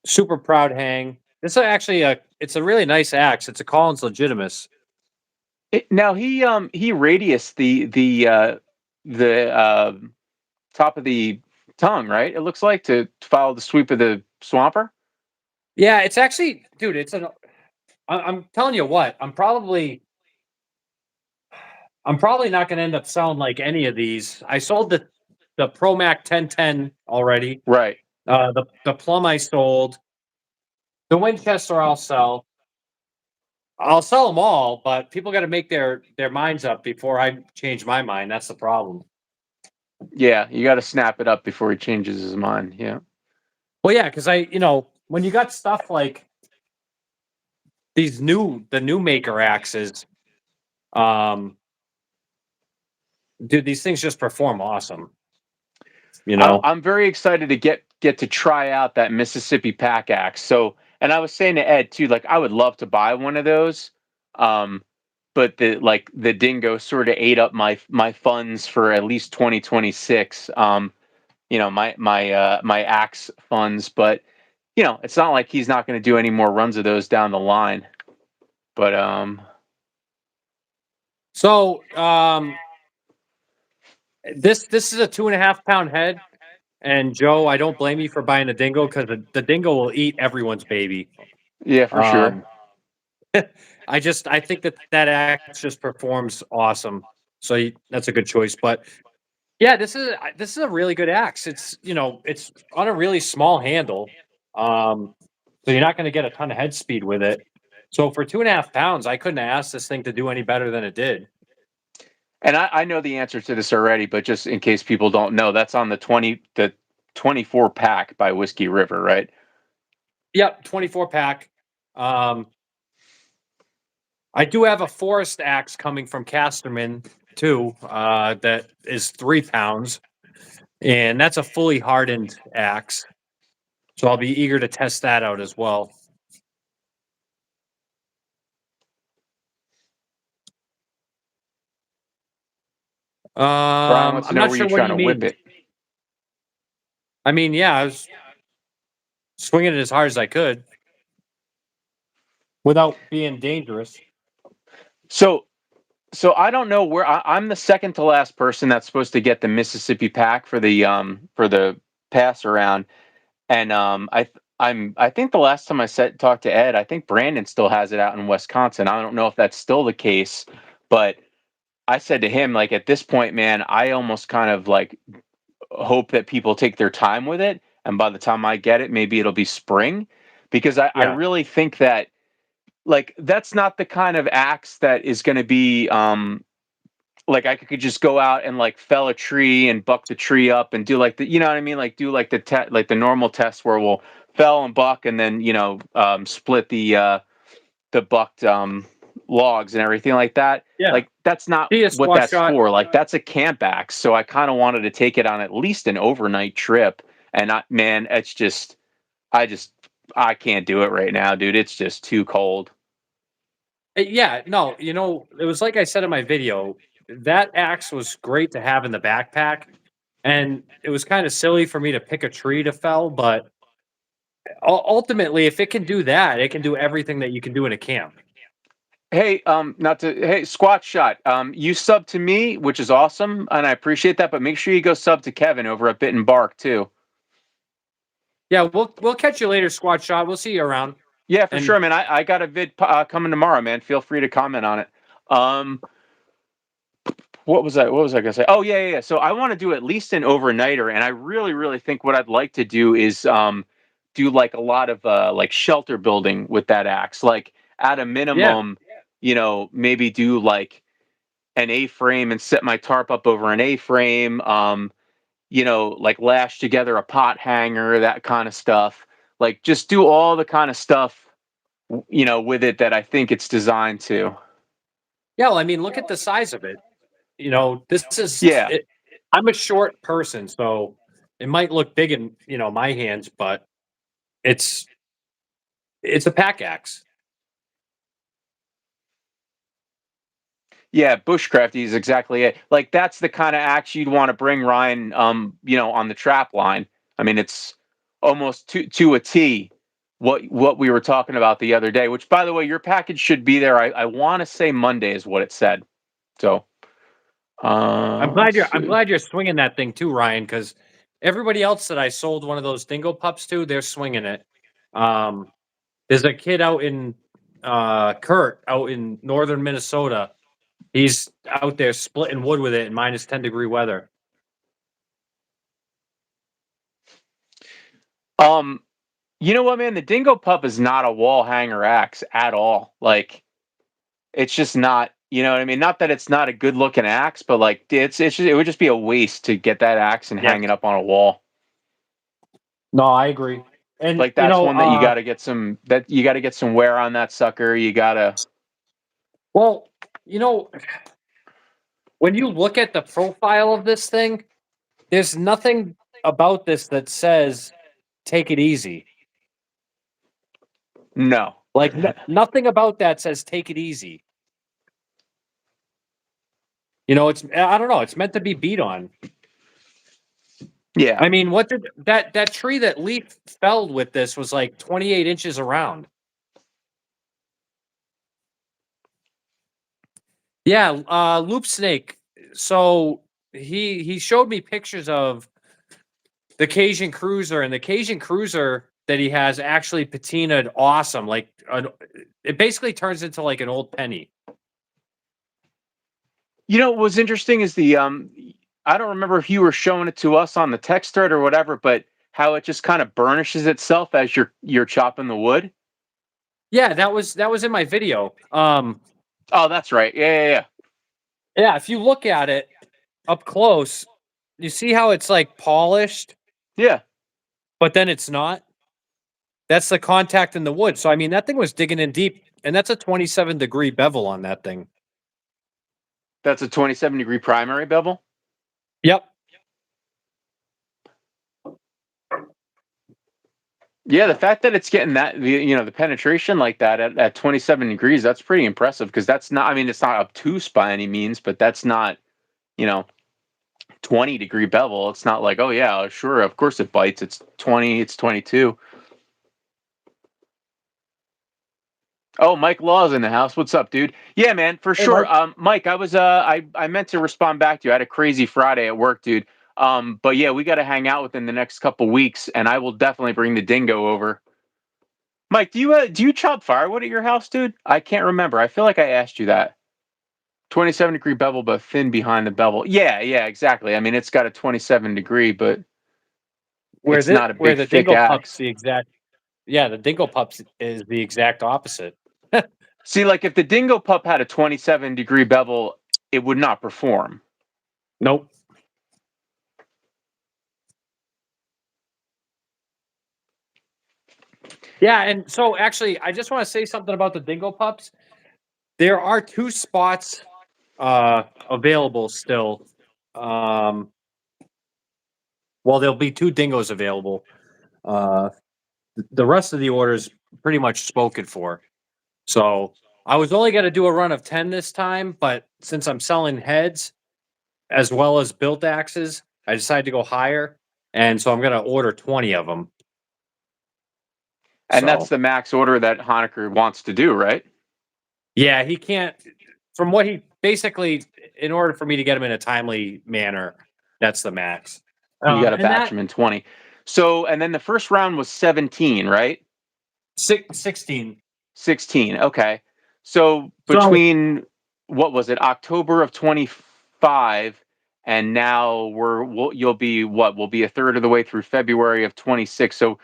A: Super proud hang. This is actually it's a really nice axe. It's a Collins Legitimus.
B: Now he radius the top of the tongue, right? It looks like to follow the sweep of the swamper.
A: Yeah, it's actually, dude. I'm telling you what. I'm probably not going to end up selling like any of these. I sold the Pro Mac 1010 already.
B: Right.
A: The Plum I sold. The Winchester I'll sell. I'll sell them all, but people got to make their minds up before I change my mind. That's the problem.
B: Yeah, you got to snap it up before he changes his mind. Yeah.
A: Well, yeah, because when you got stuff like the new maker axes, um, dude, these things just perform awesome. You know,
B: I'm very excited to get to try out that Mississippi pack axe. So, and I was saying to Ed too, like I would love to buy one of those, um, but the Dingo sort of ate up my funds for at least 2026. My axe funds, but it's not like he's not going to do any more runs of those down the line. But
A: so this is a 2.5 pound head, and Joe, I don't blame you for buying the Dingo because the Dingo will eat everyone's baby.
B: yeah, for sure.
A: Um, I think that axe just performs awesome. So that's a good choice. But yeah, this is a really good axe. It's on a really small handle, so you're not going to get a ton of head speed with it. So for 2.5 pounds, I couldn't have asked this thing to do any better than it did.
B: And I know the answer to this already, but just in case people don't know, that's on the 24 pack by Whiskey River, right?
A: Yep, 24 pack. Um, I do have a forest axe coming from Casterman too. That is 3 pounds, and that's a fully hardened axe. So I'll be eager to test that out as well.
B: Brian wants to
A: I'm
B: know
A: not
B: where
A: sure
B: you're
A: what
B: trying
A: you
B: to whip
A: mean.
B: it.
A: I mean, yeah, I was swinging it as hard as I could without being dangerous.
B: So so I don't know where I'm the second to last person that's supposed to get the Mississippi pack for the pass around. And I think the last time I said talked to Ed, I think Brandon still has it out in Wisconsin. I don't know if that's still the case, but I said to him, like, at this point, man, I almost kind of like hope that people take their time with it. And by the time I get it, maybe it'll be spring. Because I
A: Yeah,
B: really think that like that's not the kind of axe that is gonna be like I could just go out and like fell a tree and buck the tree up and do like the what I mean, like do like like the normal test where we'll fell and buck and then split the bucked logs and everything like that.
A: yeah.
B: Like that's not
A: See a
B: what
A: squat
B: that's
A: shot.
B: for. Like that's a camp axe. So I kind of wanted to take it on at least an overnight trip. And man, it's just I just I can't do it right now, dude. It's just too cold.
A: Yeah, no, it was like I said in my video. That axe was great to have in the backpack, and it was kind of silly for me to pick a tree to fell. But ultimately, if it can do that, it can do everything that you can do in a camp.
B: Hey, not to hey, squat shot. You sub to me, which is awesome, and I appreciate that. But make sure you go sub to Kevin over at Bit and Bark too.
A: Yeah, we'll catch you later, squad shot. We'll see you around.
B: Yeah, for
A: And
B: sure, man. I got a vid coming tomorrow, man. Feel free to comment on it. Um, what was I gonna say? Oh yeah. So I want to do at least an overnighter, and I really think what I'd like to do is do like a lot of like shelter building with that axe. Like at a
A: yeah,
B: minimum, maybe do like an A-frame and set my tarp up over an A-frame. Like lash together a pot hanger, that kind of stuff. Like just do all the kind of stuff, with it that I think it's designed to.
A: yeah. Well, I mean, look at the size of it. This is
B: Yeah.
A: it. I'm a short person, so it might look big in my hands, but it's it's a pack axe.
B: Yeah, bushcrafty is exactly it. Like that's the kind of axe you'd want to bring Ryan, on the trap line. I mean, it's almost to a T. what we were talking about the other day. Which, by the way, your package should be there. I want to say Monday is what it said. So
A: I'm glad
B: let's
A: you're I'm
B: see.
A: glad you're swinging that thing too, Ryan, because everybody else that I sold one of those Dingo Pups to, they're swinging it. Um, there's a kid out in Kurt out in northern Minnesota. He's out there splitting wood with it in minus 10-degree weather.
B: You know what, man? The Dingo Pup is not a wall hanger axe at all. Like, it's just not. You know what I mean? Not that it's not a good looking axe, but like it would just be a waste to get that axe and
A: Yeah.
B: hang it up on a wall.
A: No, I agree. And
B: Like that's one that you got to get some wear on that sucker. You got to.
A: well, you know, when you look at the profile of this thing, there's nothing about this that says take it easy.
B: No.
A: Like nothing about that says take it easy. You know, it's I don't know, it's meant to be beat on.
B: Yeah.
A: I mean, what did that tree that Leaf felled with this was like 28 inches around. Yeah, loop snake. So he showed me pictures of the Cajun Cruiser, and the Cajun Cruiser that he has actually patinaed awesome. Like it basically turns into like an old penny.
B: You know what was interesting is the I don't remember if you were showing it to us on the text thread or whatever, but how it just kind of burnishes itself as you're chopping the wood.
A: Yeah, that was in my video.
B: Oh, that's right. Yeah.
A: Yeah, if you look at it up close, you see how it's like polished,
B: Yeah.
A: but then it's not. That's the contact in the wood. So I mean, that thing was digging in deep, and that's a 27-degree bevel on that thing.
B: That's a 27-degree primary bevel.
A: Yep.
B: Yeah, the fact that it's getting that the penetration like that at 27 degrees, that's pretty impressive because that's not. I mean, it's not obtuse by any means, but that's not you know 20-degree bevel. It's not like, oh yeah, sure, of course it bites. It's 20. It's 22. Oh, Mike Law's in the house. What's up, dude? Yeah, man, for
A: Hey,
B: sure.
A: Mike.
B: Mike, I was I meant to respond back to you. I had a crazy Friday at work, dude. But yeah, we got to hang out within the next couple weeks, and I will definitely bring the dingo over. Mike, do you chop firewood at your house, dude? I can't remember. I feel like I asked you that. 27-degree bevel, but thin behind the bevel. Yeah, exactly. I mean, it's got a 27-degree, but it's not a
A: Where
B: big
A: the
B: thick
A: Dingo Pup's
B: axe.
A: the exact yeah, the Dingo Pups is the exact opposite.
B: See, like if the Dingo Pup had a 27-degree bevel, it would not perform.
A: Nope. Yeah, and so actually, I just want to say something about the Dingo Pups. There are two spots available still. Um, well, there'll be two dingoes available. Uh, the rest of the orders pretty much spoken for. So I was only going to do a run of 10 this time, but since I'm selling heads as well as built axes, I decided to go higher. And so I'm going to order 20 of them.
B: And that's
A: So
B: the max order that Honecker wants to do, right?
A: yeah, he can't, from what he basically, in order for me to get him in a timely manner, that's the max.
B: You got to
A: And
B: batch
A: that
B: them in 20. So, and then the first round was 17, right?
A: 16.
B: 16. Okay. So
A: So
B: between what was it, October of 25, and now you'll be what? We'll be a third of the way through February of 26. So,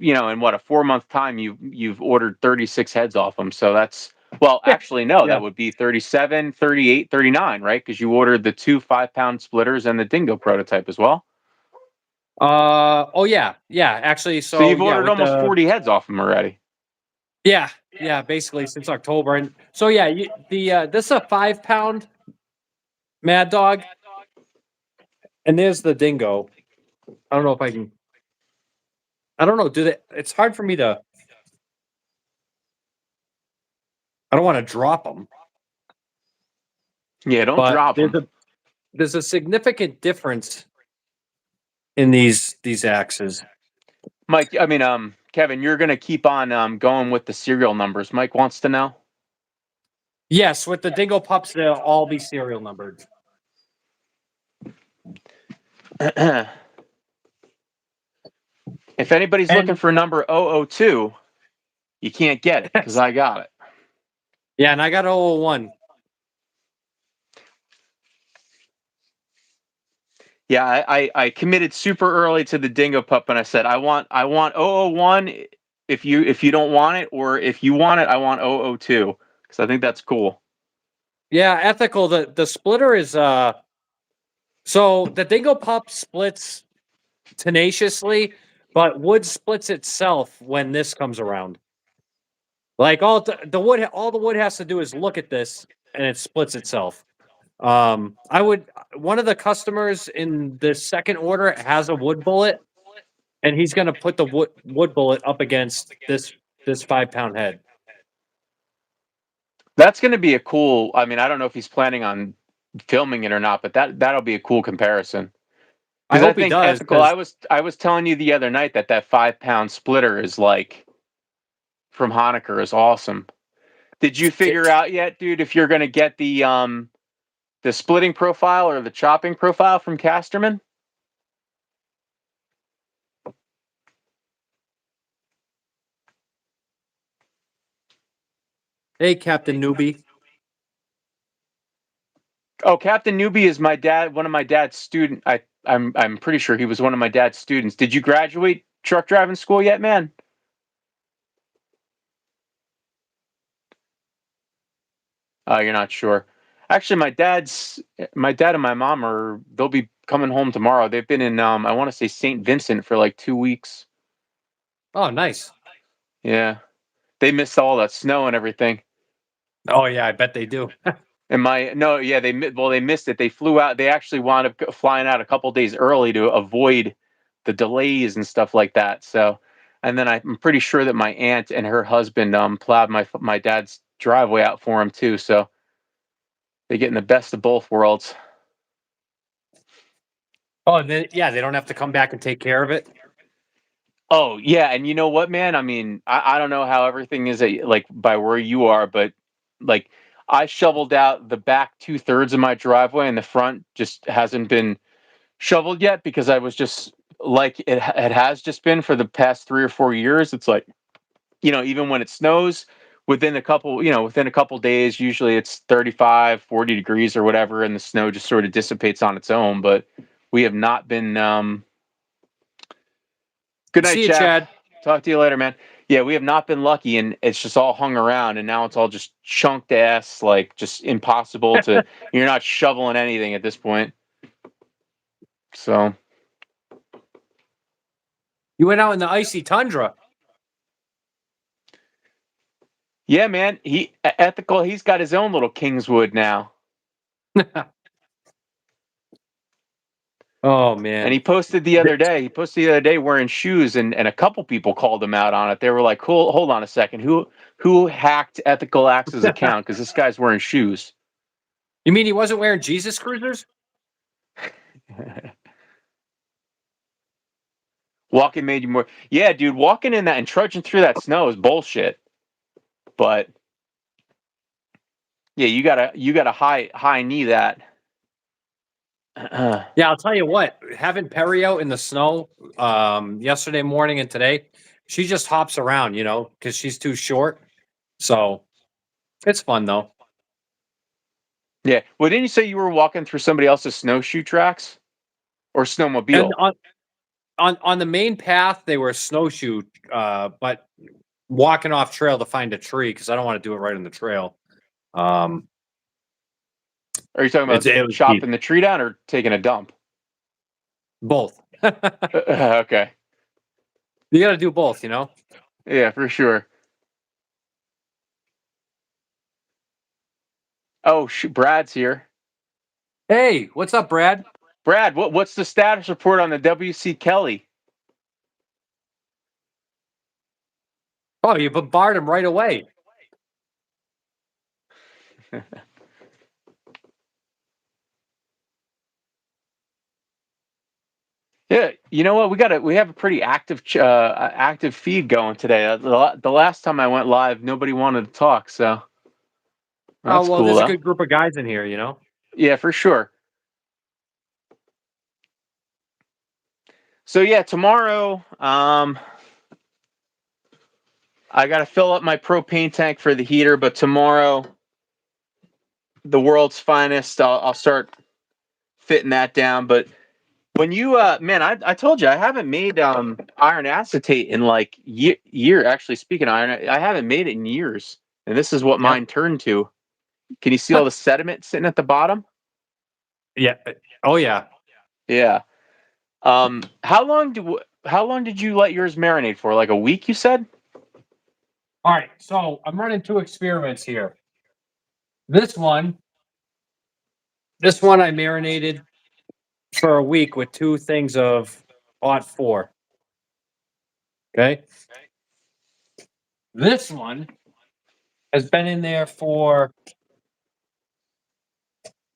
B: in what, a 4 month time, you've ordered 36 heads off them. So that's, well, actually, no,
A: yeah.
B: that would be 37, 38, 39, right? Because you ordered the two 5-pound splitters and the Dingo prototype as well.
A: Oh yeah. Actually,
B: So
A: so
B: you've
A: yeah,
B: ordered
A: with
B: almost
A: the
B: 40 heads off them already.
A: yeah, basically since October. And so yeah, this is a 5-pound Mad Dog, and there's the Dingo. I don't know if I can. I don't know. Do they? It's hard for me to. I don't want to drop them,
B: Yeah, don't
A: but
B: drop them.
A: there's a significant difference in these axes.
B: Mike, I mean, Kevin, you're going to keep on going with the serial numbers. Mike wants to know.
A: Yes, with the Dingo Pups, they'll all be serial numbered.
B: If anybody's
A: And-
B: looking for number 002, you can't get it because I got it.
A: Yeah, and I got 001.
B: Yeah, I committed super early to the Dingo Pup, and I said I want 001 if you don't want it, or if you want it, I want 002 because I think that's cool.
A: Yeah, ethical. The splitter is so the Dingo Pup splits tenaciously, but wood splits itself when this comes around. Like the wood, all the wood has to do is look at this, and it splits itself. I would one of the customers in the second order has a wood bullet, and he's going to put the wood bullet up against this 5 pound head.
B: That's going to be a cool. I mean, I don't know if he's planning on filming it or not, but that'll be a cool comparison.
A: I
B: Because I
A: hope he
B: think
A: does.
B: ethical. I was telling you the other night that 5 pound splitter is like from Honecker is awesome. Did you figure out yet, dude, if you're going to get the splitting profile or the chopping profile from Casterman?
A: Hey, Captain Newbie.
B: Oh, Captain Newbie is my dad. One of my dad's student. I'm pretty sure he was one of my dad's students. Did you graduate truck driving school yet, man? You're not sure. Actually, my dad and my mom they'll be coming home tomorrow. They've been in I want to say St. Vincent for like 2 weeks.
A: Oh, nice.
B: Yeah, they missed all that snow and everything.
A: Oh yeah, I bet they do.
B: And they missed it. They flew out. They actually wound up flying out a couple days early to avoid the delays and stuff like that. So, and then I'm pretty sure that my aunt and her husband plowed my dad's driveway out for him too. So they're getting the best of both worlds.
A: Oh, and then yeah, they don't have to come back and take care of it.
B: Oh yeah, and you know what, man? I mean, I don't know how everything is like by where you are, but like I shoveled out the back 2/3 of my driveway, and the front just hasn't been shoveled yet because I was just like it has just been for the past 3 or 4 years. It's like, even when it snows, within a couple days, usually it's 35, 40 degrees or whatever, and the snow just sort of dissipates on its own. But we have not been. Good night,
A: See you,
B: Chad.
A: Chad.
B: Talk to you later, man. Yeah, we have not been lucky, and it's just all hung around, and now it's all just chunked ass, like just impossible to. You're not shoveling anything at this point. So
A: You went out in the icy tundra.
B: yeah, man. Ethical. He's got his own little Kingswood now,
A: Oh
B: and
A: man.
B: he posted the other day. He posted the other day wearing shoes, and a couple people called him out on it. They were like, "Hold on a second. Who hacked Ethical Axe's account? Because this guy's wearing shoes."
A: You mean he wasn't wearing Jesus cruisers?
B: Walking made you more. Yeah, dude. Walking in that and trudging through that snow is bullshit. But yeah, you gotta high knee that.
A: Yeah, I'll tell you what. Having Perry out in the snow yesterday morning and today, she just hops around, because she's too short. So it's fun though.
B: Yeah. Well, didn't you say you were walking through somebody else's snowshoe tracks or
A: And
B: snowmobile?
A: on the main path, they were snowshoe, but walking off trail to find a tree because I don't want to do it right on the trail. Um,
B: Are you talking about
A: it was
B: chopping the tree down or taking a dump?
A: both.
B: Okay.
A: You got to do both.
B: Yeah, for sure. Oh, Brad's here.
A: Hey, what's up, Brad?
B: Brad, what's the status report on the W.C. Kelly?
A: Oh, you bombard him right away.
B: Yeah, you know what? We have a pretty active active feed going today. The last time I went live, nobody wanted to talk, so
A: Oh
B: that's
A: well,
B: cool
A: there's a
B: though.
A: good group of guys in here, you know.
B: Yeah, for sure. So yeah, tomorrow, I got to fill up my propane tank for the heater, but tomorrow, the world's finest, I'll start fitting that down. But when you, man, I told you I haven't made iron acetate in like year. Actually, speaking of iron, I haven't made it in years, and this is what
A: Yep.
B: mine turned to. Can you see all the sediment sitting at the bottom?
A: Yeah. Oh yeah.
B: Yeah. How long did you let yours marinate for? Like a week, you said?
A: All right. So I'm running two experiments here. This one, this one I marinated for a week with two things of odd four. Okay. This one has been in there for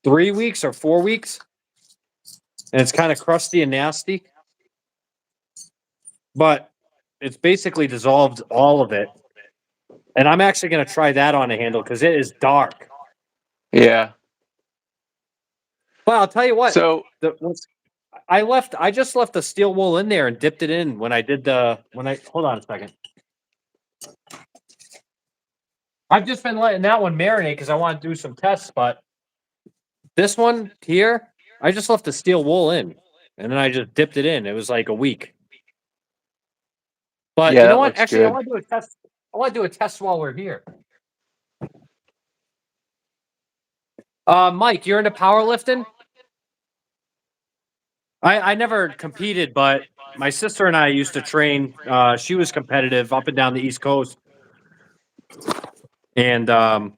A: 3 weeks or 4 weeks, and it's kind of crusty and nasty, but it's basically dissolved all of it. And I'm actually going to try that on a handle because it is dark.
B: Yeah.
A: But I'll tell you what,
B: So,
A: I just left the steel wool in there and dipped it in when I did hold on a second. I've just been letting that one marinate because I want to do some tests, but this one here, I just left the steel wool in and then I just dipped it in. It was like a week. But
B: yeah,
A: you know
B: that
A: what?
B: looks
A: Actually, I
B: good.
A: want to do a test. I want to do a test while we're here. Mike, you're into powerlifting? I never competed, but my sister and I used to train. She was competitive up and down the East Coast, and I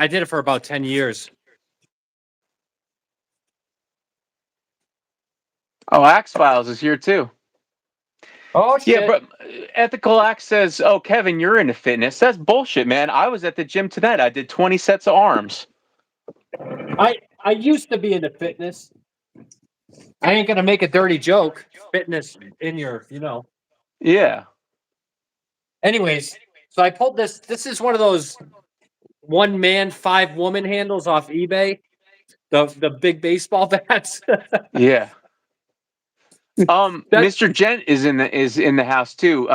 A: did it for about 10 years.
B: Oh, Axe Files is here too.
A: Oh
B: Yeah,
A: shit!
B: but Ethical Axe says, "Oh, Kevin, you're into fitness." That's bullshit, man. I was at the gym tonight. I did 20 sets of arms.
A: I used to be into fitness. I ain't gonna make a dirty joke. Fitness in your, you know.
B: Yeah.
A: Anyways, so I pulled this. This is one of those 1 man 5 woman handles off eBay. The big baseball bats.
B: Yeah.
A: That
B: Mr. Gent is in the house too.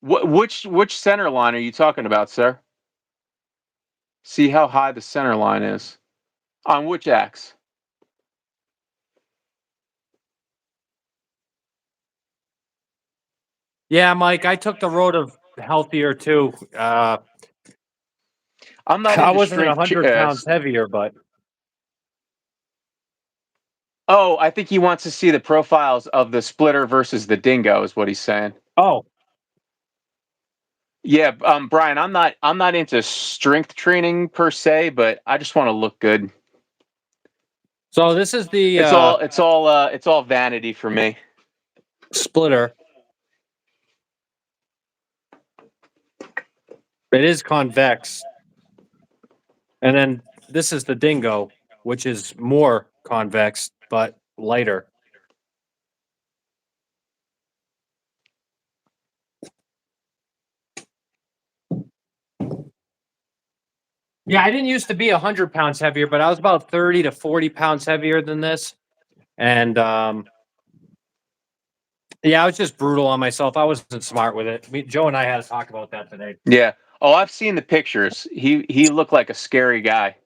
B: Which center line are you talking about, sir? See how high the center line is. On which axe?
A: Yeah, Mike, I took the road of healthier too.
B: I'm not
A: I
B: into
A: wasn't
B: strength.
A: 100 pounds heavier, but
B: Oh, I think he wants to see the profiles of the splitter versus the dingo, is what he's saying.
A: oh,
B: Yeah, Brian, I'm not into strength training per se, but I just want to look good.
A: so this is the
B: It's all vanity for me.
A: splitter. It is convex, and then this is the dingo, which is more convex but lighter. Yeah, I didn't used to be 100 pounds heavier, but I was about 30 to 40 pounds heavier than this, and yeah, I was just brutal on myself. I wasn't smart with it. Joe and I had to talk about that today.
B: Yeah. Oh, I've seen the pictures. He looked like a scary guy.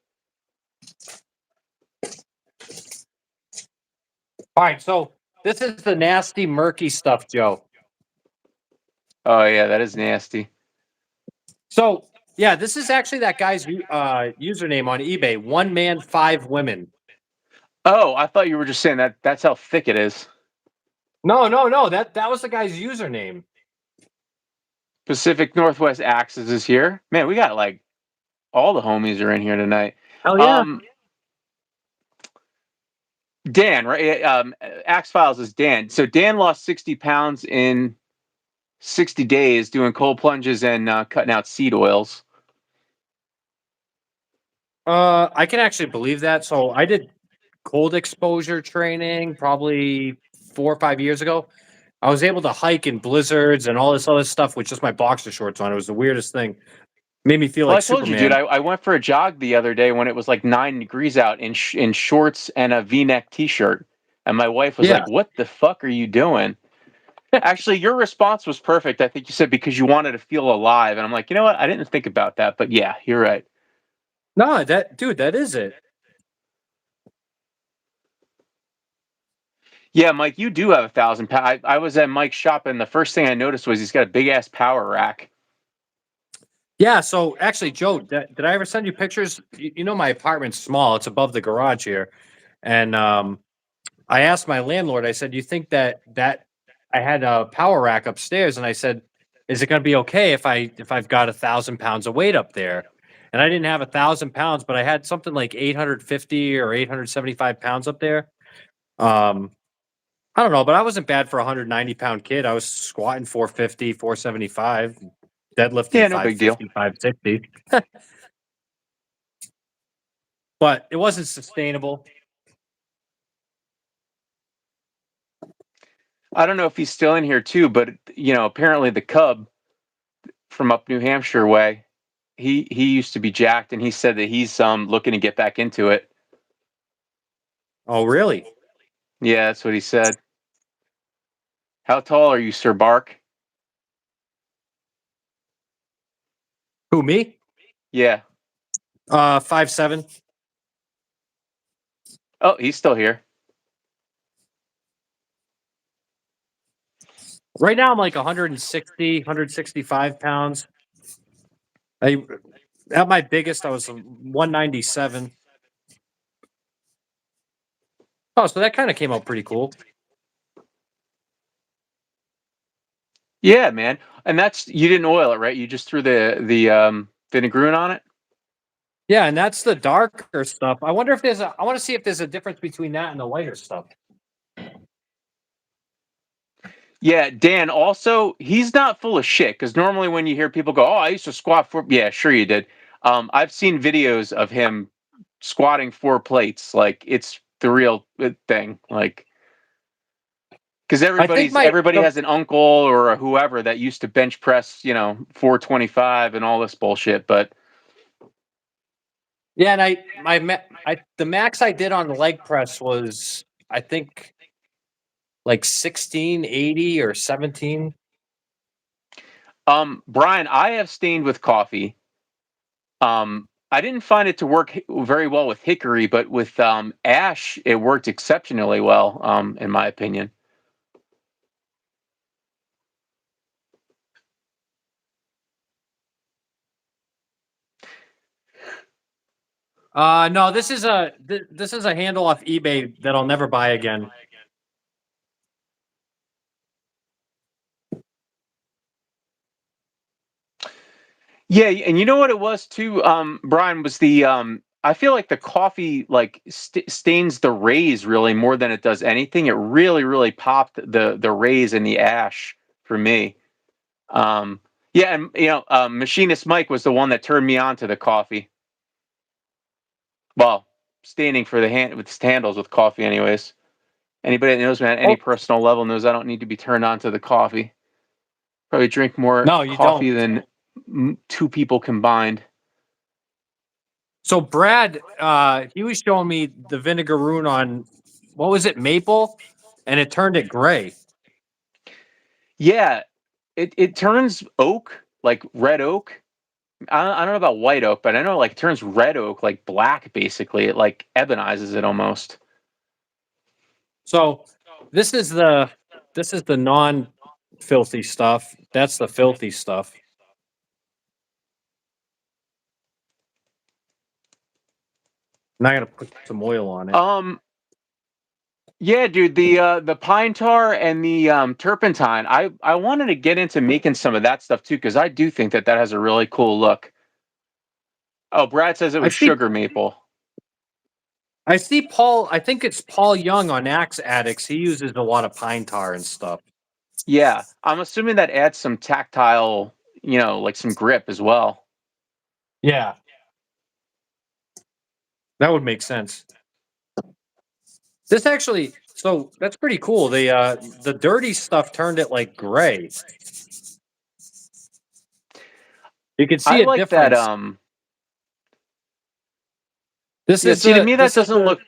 A: All right, so this is the nasty, murky stuff, Joe.
B: Oh yeah, that is nasty.
A: So yeah, this is actually that guy's username on eBay. 1 man 5 women.
B: Oh, I thought you were just saying that that's how thick it is.
A: No. That was the guy's username.
B: Pacific Northwest Axis is here. Man, we got like all the homies are in here tonight.
A: Oh yeah.
B: Um, Dan, right? Axe Files is Dan. So Dan lost 60 pounds in 60 days doing cold plunges and cutting out seed oils.
A: I can actually believe that. So I did. cold exposure training probably 4 or 5 years ago. I was able to hike in blizzards and all this other stuff with just my boxer shorts on. It was the weirdest thing. Made me feel
B: Well,
A: like
B: I told you, dude.
A: Superman.
B: I went for a jog the other day when it was like 9 degrees out in shorts and a V-neck T-shirt, and my wife was
A: Yeah.
B: like, "What the fuck are you doing?" Actually, your response was perfect. I think you said because you wanted to feel alive, and I'm like, you know what? I didn't think about that, but yeah, you're right.
A: No, that is it.
B: Yeah, Mike, you do have 1,000 pounds. I was at Mike's shop, and the first thing I noticed was he's got a big ass power rack.
A: Yeah. So actually, Joe, did I ever send you pictures? You know, my apartment's small. It's above the garage here, and I asked my landlord. I said, "You think that I had a power rack upstairs?" And I said, "Is it going to be okay if I've got 1,000 pounds of weight up there?" And I didn't have 1,000 pounds, but I had something like 850 or 875 pounds up there. Um, I don't know, but I wasn't bad for a 190 pound kid. I was squatting 450, 475, deadlifting
B: Yeah, no big deal.
A: 550, 560, but it wasn't sustainable.
B: I don't know if he's still in here too, but apparently the Cub from up New Hampshire way, he used to be jacked, and he said that he's looking to get back into it.
A: Oh, really?
B: Yeah, that's what he said. How tall are you, Sir Bark?
A: Who, me?
B: Yeah.
A: 5'7".
B: Oh, he's still here.
A: Right now, I'm like 160, 165 pounds. I At my biggest, I was 197. Oh, so that kind of came out pretty cool.
B: Yeah, man. And that's you didn't oil it, right? You just threw the vinegar on it.
A: Yeah, and that's the darker stuff. I wonder if there's a. I want to see if there's a difference between that and the lighter stuff.
B: Yeah, Dan. Also, he's not full of shit because normally when you hear people go, "Oh, I used to squat for," yeah, sure you did. I've seen videos of him squatting 4 plates. Like it's the real thing. Like because
A: I think
B: everybody has an uncle or a whoever that used to bench press, 425 and all this bullshit. But
A: yeah, and the max I did on the leg press was I think like 1680 or 17.
B: Brian, I have stained with coffee. I didn't find it to work very well with hickory, but with ash, it worked exceptionally well, in my opinion.
A: No, this is a handle off eBay that I'll never buy again.
B: Yeah, and you know what it was too, Brian, was the I feel like the coffee like stains the rays really more than it does anything. It really, really popped the rays and the ash for me. Um, yeah, and Machinist Mike was the one that turned me on to the coffee. Well, standing for the hand with handles with coffee, anyways. Anybody that knows me at any
A: Oh,
B: personal level knows I don't need to be turned on to the coffee. Probably drink more
A: no, you
B: coffee
A: don't.
B: than two people combined.
A: So Brad, he was showing me the vinegar rune on what was it, maple, and it turned it gray.
B: Yeah, it turns oak, like red oak. I don't know about white oak, but I know like it turns red oak like black. Basically, it like ebonizes it almost.
A: So this is the non filthy stuff. That's the filthy stuff. Now I gotta put some oil on it.
B: Yeah, dude, the pine tar and the turpentine. I wanted to get into making some of that stuff too because I do think that has a really cool look. Oh, Brad says it
A: I
B: was
A: see
B: sugar maple.
A: I see Paul, I think it's Paul Young on Axe Addicts. He uses a lot of pine tar and stuff.
B: Yeah, I'm assuming that adds some tactile, like some grip as well.
A: Yeah, that would make sense. This actually, so that's pretty cool. The dirty stuff turned it like gray. You can
B: I
A: see a
B: like that.
A: difference. This
B: Yeah.
A: is
B: See, to
A: the
B: me, that
A: this is
B: doesn't
A: the
B: look.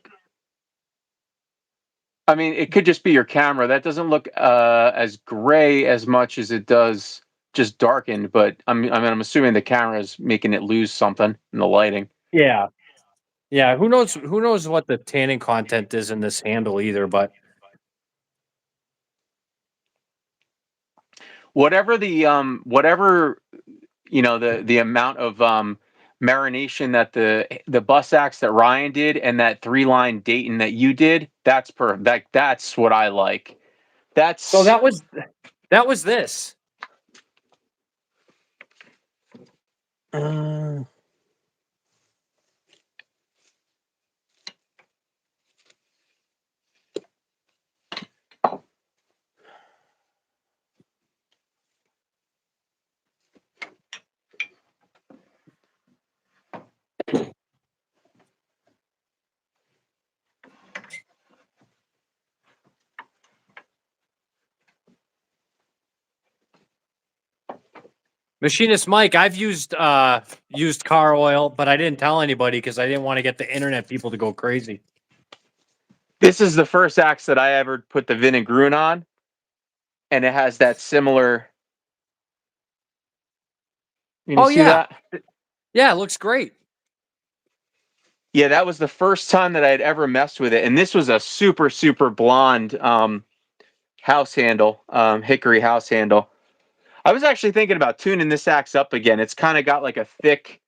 B: I mean, it could just be your camera. That doesn't look as gray as much as it does just darkened. But I'm assuming the camera is making it lose something in the lighting.
A: yeah. Yeah, who knows what the tanning content is in this handle either, but
B: Whatever whatever the amount of marination that the bus axe that Ryan did and that 3-line Dayton that you did, that's that's what I like.
A: so
B: That's
A: that was this. Uh, Machinist Mike, I've used car oil, but I didn't tell anybody because I didn't want to get the internet people to go crazy.
B: this is the first axe that I ever put the vinegrew on, and it has that similar. You
A: Oh
B: see
A: yeah.
B: that?
A: Yeah, it looks great.
B: Yeah, that was the first time that I had ever messed with it, and this was a super super blonde house handle, hickory house handle. I was actually thinking about tuning this axe up again. It's kind of got like a thick,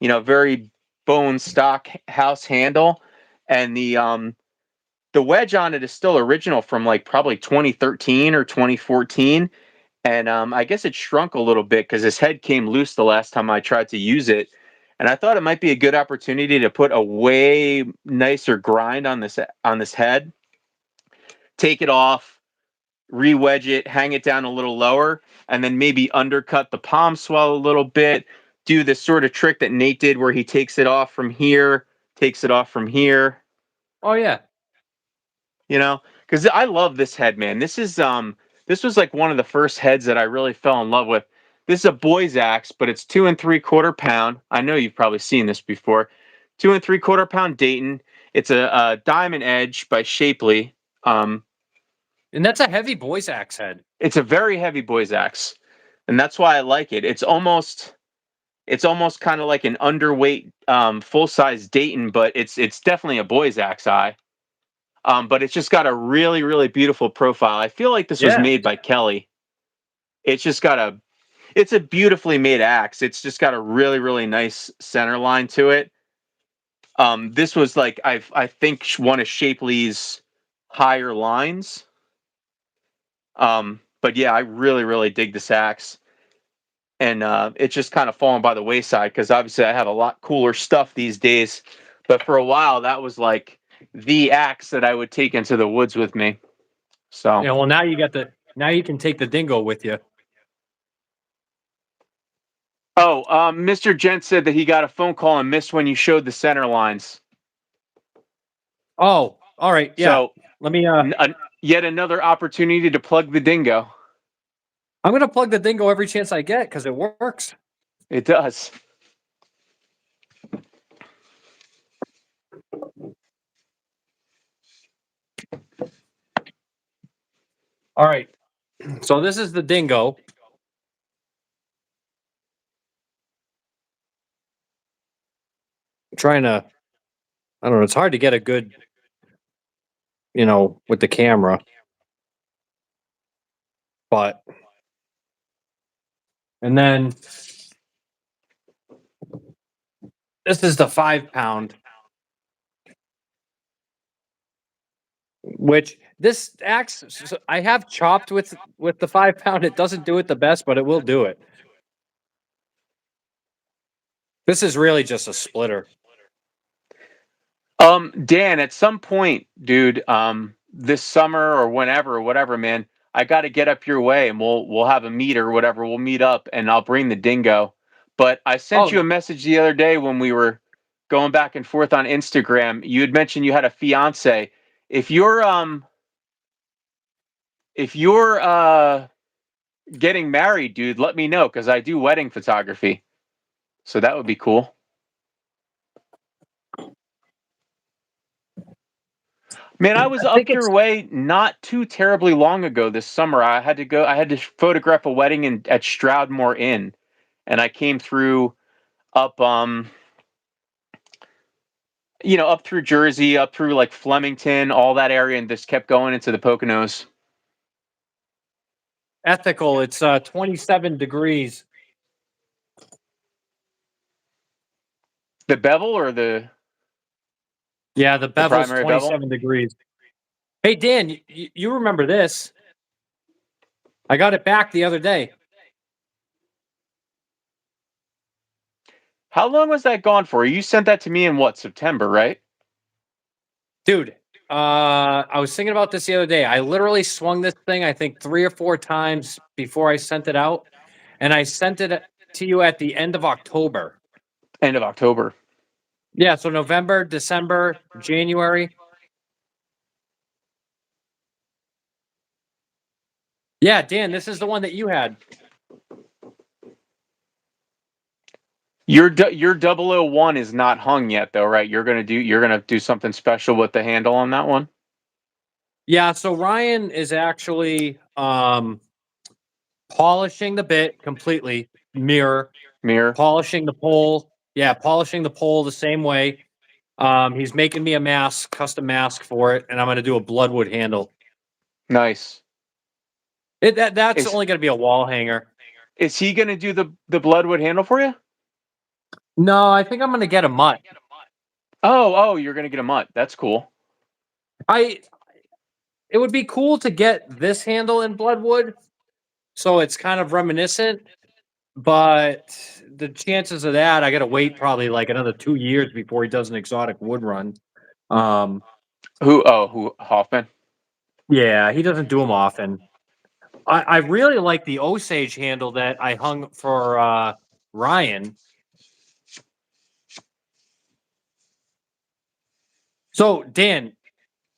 B: very bone stock house handle, and the wedge on it is still original from like probably 2013 or 2014, and I guess it shrunk a little bit because his head came loose the last time I tried to use it, and I thought it might be a good opportunity to put a way nicer grind on this head, take it off, re-wedge it, hang it down a little lower, and then maybe undercut the palm swell a little bit. Do this sort of trick that Nate did where he takes it off from here, takes it off from here,
A: Oh yeah.
B: because I love this head, man. This was like one of the first heads that I really fell in love with. This is a boy's axe, but it's 2 3/4 pound. I know you've probably seen this before. 2 3/4 pound Dayton. It's a diamond edge by Shapley.
A: And that's a heavy boy's axe head.
B: It's a very heavy boy's axe, and that's why I like it. It's almost kind of like an underweight full size Dayton, but it's definitely a boy's axe eye. But it's just got a really really beautiful profile. I feel like this was
A: Yeah.
B: made by Kelly. It's just got it's a beautifully made axe. It's just got a really really nice center line to it. This was like I think one of Shapley's higher lines. But yeah, I really really dig this axe. And it's just kind of fallen by the wayside because obviously I have a lot cooler stuff these days. But for a while, that was like the axe that I would take into the woods with me. So,
A: Yeah, well now you can take the dingo with you.
B: Mr. Gent said that he got a phone call and missed when you showed the center lines.
A: Oh, all right. Yeah.
B: So,
A: Let me
B: yet another opportunity to plug the dingo.
A: I'm gonna plug the dingo every chance I get because it works.
B: It does.
A: All right. So this is the dingo. I'm trying to I don't know, it's hard to get a good, with the camera. But and then this is the 5 pound, which this axe I have chopped with the 5 pound. It doesn't do it the best, but it will do it. This is really just a splitter.
B: Dan, at some point, dude, this summer or whenever, or whatever, man, I got to get up your way and we'll have a meet or whatever. We'll meet up and I'll bring the dingo. But I sent you
A: Oh,
B: a message the other day when we were going back and forth on Instagram. You had mentioned you had a fiance, if you're getting married, dude, let me know because I do wedding photography. So that would be cool. Man, I was
A: I think
B: up
A: it's
B: your way not too terribly long ago this summer. I had to photograph a wedding at Stroudmoor Inn, and I came through up up through Jersey, up through like Flemington, all that area, and just kept going into the Poconos.
A: ethical. It's 27 degrees.
B: The bevel or
A: Yeah, the
B: the
A: bevel's
B: primary bevel?
A: 27 degrees. Hey, Dan, you remember this? I got it back the other day.
B: How long was that gone for? You sent that to me in what, September, right?
A: Dude, I was thinking about this the other day. I literally swung this thing, I think, 3 or 4 times before I sent it out, and I sent it to you at the end of October.
B: End of October.
A: Yeah, so November, December, January. Yeah, Dan, this is the one that you had.
B: Your 001 is not hung yet though, right? You're gonna do something special with the handle on that one?
A: Yeah, so Ryan is actually polishing the bit completely, mirror,
B: Mirror.
A: polishing the pole. Yeah, polishing the pole the same way. He's making me a mask, custom mask for it, and I'm gonna do a bloodwood handle.
B: Nice.
A: That's
B: Is
A: only gonna be a wall hanger.
B: is he gonna do the bloodwood handle for you?
A: No, I think I'm gonna get a mutt.
B: Oh, you're gonna get a mutt. That's cool.
A: I It would be cool to get this handle in bloodwood, so it's kind of reminiscent. But the chances of that, I gotta wait probably like another 2 years before he does an exotic wood run. Um,
B: Who Hoffman?
A: yeah, he doesn't do them often. I really like the Osage handle that I hung for Ryan. So Dan,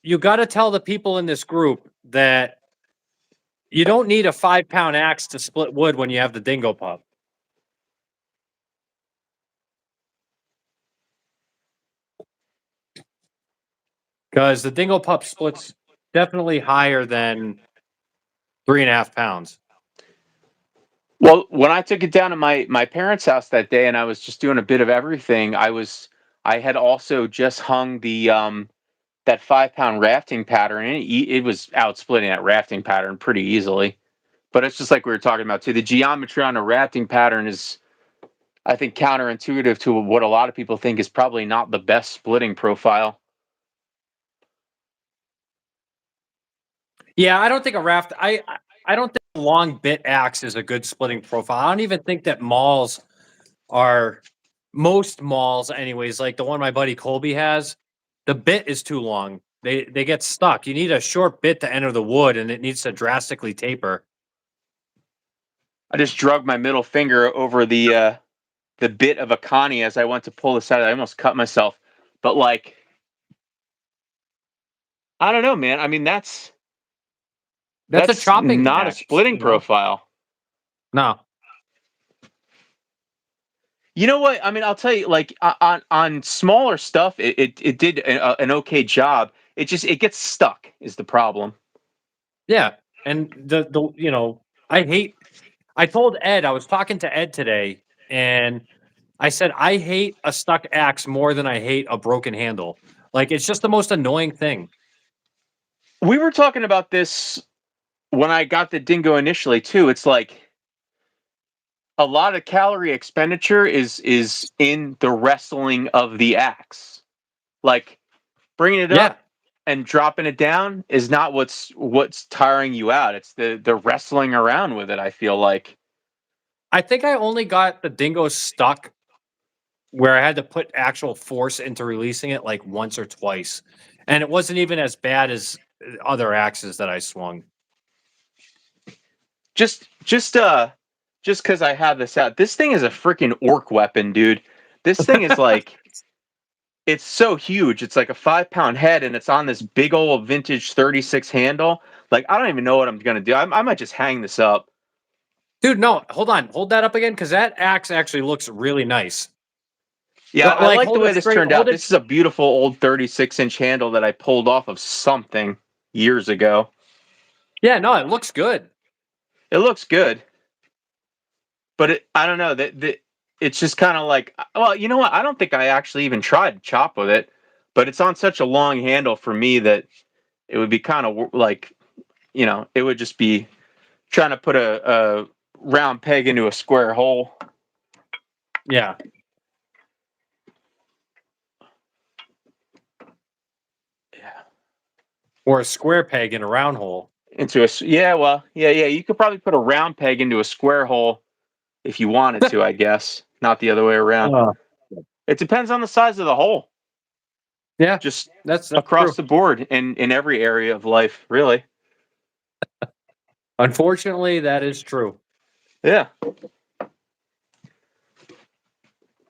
A: you got to tell the people in this group that you don't need a 5 pound axe to split wood when you have the Dingo Pup. Because the Dingo Pup splits definitely higher than 3.5 pounds.
B: Well, when I took it down to my parents' house that day and I was just doing a bit of everything, I had also just hung the that 5 pound rafting pattern, and it was out splitting that rafting pattern pretty easily. But it's just like we were talking about too. The geometry on a rafting pattern is, I think, counterintuitive to what a lot of people think is probably not the best splitting profile.
A: Yeah, I don't think a raft. I don't think a long bit axe is a good splitting profile. I don't even think that mauls are most malls, anyways. Like the one my buddy Colby has, the bit is too long. They get stuck. You need a short bit to enter the wood, and it needs to drastically taper.
B: I just drug my middle finger over the bit of a Connie as I went to pull this out. I almost cut myself. But like, I don't know, man. I mean,
A: That's a
B: that's
A: chopping
B: not a
A: axe,
B: splitting
A: you know.
B: profile.
A: No,
B: You know what? I mean, I'll tell you, like on smaller stuff, it did an okay job. It gets stuck is the problem.
A: yeah, and I hate. I told Ed I was talking to Ed today, and I said I hate a stuck axe more than I hate a broken handle. Like it's just the most annoying thing.
B: We were talking about this when I got the Dingo initially too. It's like a lot of calorie expenditure is in the wrestling of the axe. Like bringing it
A: Yeah,
B: up and dropping it down is not what's tiring you out. It's the wrestling around with it. I feel like
A: I think I only got the dingo stuck where I had to put actual force into releasing it like once or twice, and it wasn't even as bad as other axes that I swung.
B: just just just because I have this out. This thing is a freaking orc weapon, dude. This thing is like it's so huge. It's like a 5 pound head, and it's on this big old vintage 36 handle. Like, I don't even know what I'm gonna do. I might just hang this up.
A: Dude, no, hold on. Hold that up again because that axe actually looks really nice.
B: Yeah, I
A: Like,
B: like the
A: hold
B: way
A: it
B: this
A: straight.
B: turned out.
A: Hold it.
B: This is a beautiful old 36-inch handle that I pulled off of something years ago.
A: Yeah, no, it looks good.
B: It looks good, but I don't know that it's just kind of like, well, you know what? I don't think I actually even tried to chop with it, but it's on such a long handle for me that it would be kind of like, it would just be trying to put a round peg into a square hole.
A: Yeah.
B: Yeah.
A: Or a square peg in a round hole.
B: Yeah, you could probably put a round peg into a square hole if you wanted to, I guess, not the other way around.
A: Uh,
B: It depends on the size of the hole,
A: yeah,
B: just
A: that's
B: across
A: true.
B: the board in every area of life, really.
A: Unfortunately, that is true.
B: Yeah. Oh,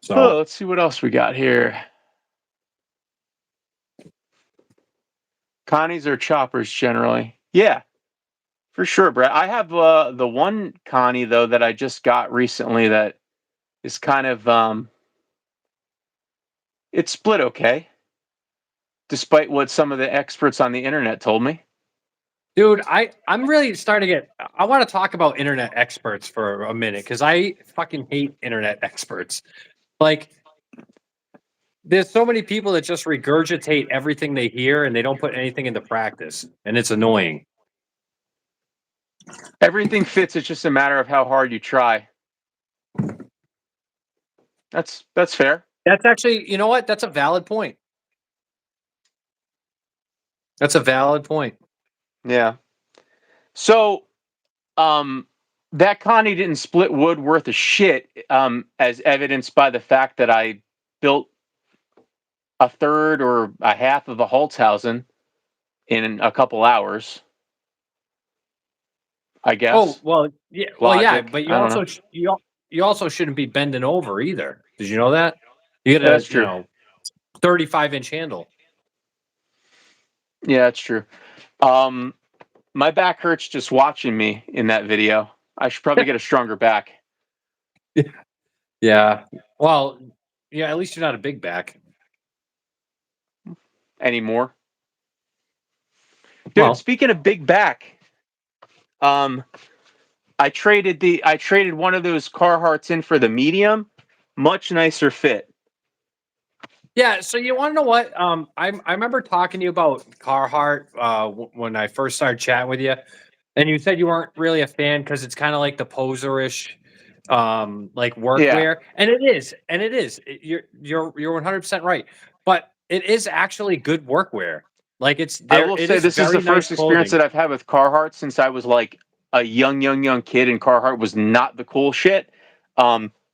A: So,
B: let's see what else we got here. Connies or choppers generally. Yeah, for sure, Brett. I have the one Connie though that I just got recently that is kind of it's split okay, despite what some of the experts on the internet told me.
A: dude, I'm really starting to get. I want to talk about internet experts for a minute because I fucking hate internet experts. Like, there's so many people that just regurgitate everything they hear and they don't put anything into practice, and it's annoying.
B: Everything fits. It's just a matter of how hard you try. That's fair.
A: That's actually, you know what? That's a valid point. That's a valid point.
B: Yeah. So, um, that Connie didn't split wood worth a shit, as evidenced by the fact that I built a third or a half of a Holzhausen in a couple hours. I
A: Oh
B: guess
A: well, yeah,
B: logic.
A: but
B: I don't know.
A: you also shouldn't be bending over either. Did you know that? You get
B: Yeah, that's
A: a
B: true.
A: 35-inch handle.
B: Yeah, that's true. Um, my back hurts just watching me in that video. I should probably get a stronger back
A: Yeah. Well, yeah. At least you're not a big back.
B: anymore. Dude,
A: Well,
B: speaking of big back, um, I traded one of those Carhartts in for the medium, much nicer fit.
A: yeah. So you want to know what? I remember talking to you about Carhartt when I first started chatting with you, and you said you weren't really a fan because it's kind of like the poserish, like
B: Yeah,
A: workwear, and it is, you're 100% right, but it is actually good workwear. Like it's
B: I
A: there,
B: will
A: it
B: say
A: is
B: this is the
A: very nice
B: first experience
A: clothing.
B: that I've had with Carhartt since I was like a young kid, and Carhartt was not the cool shit.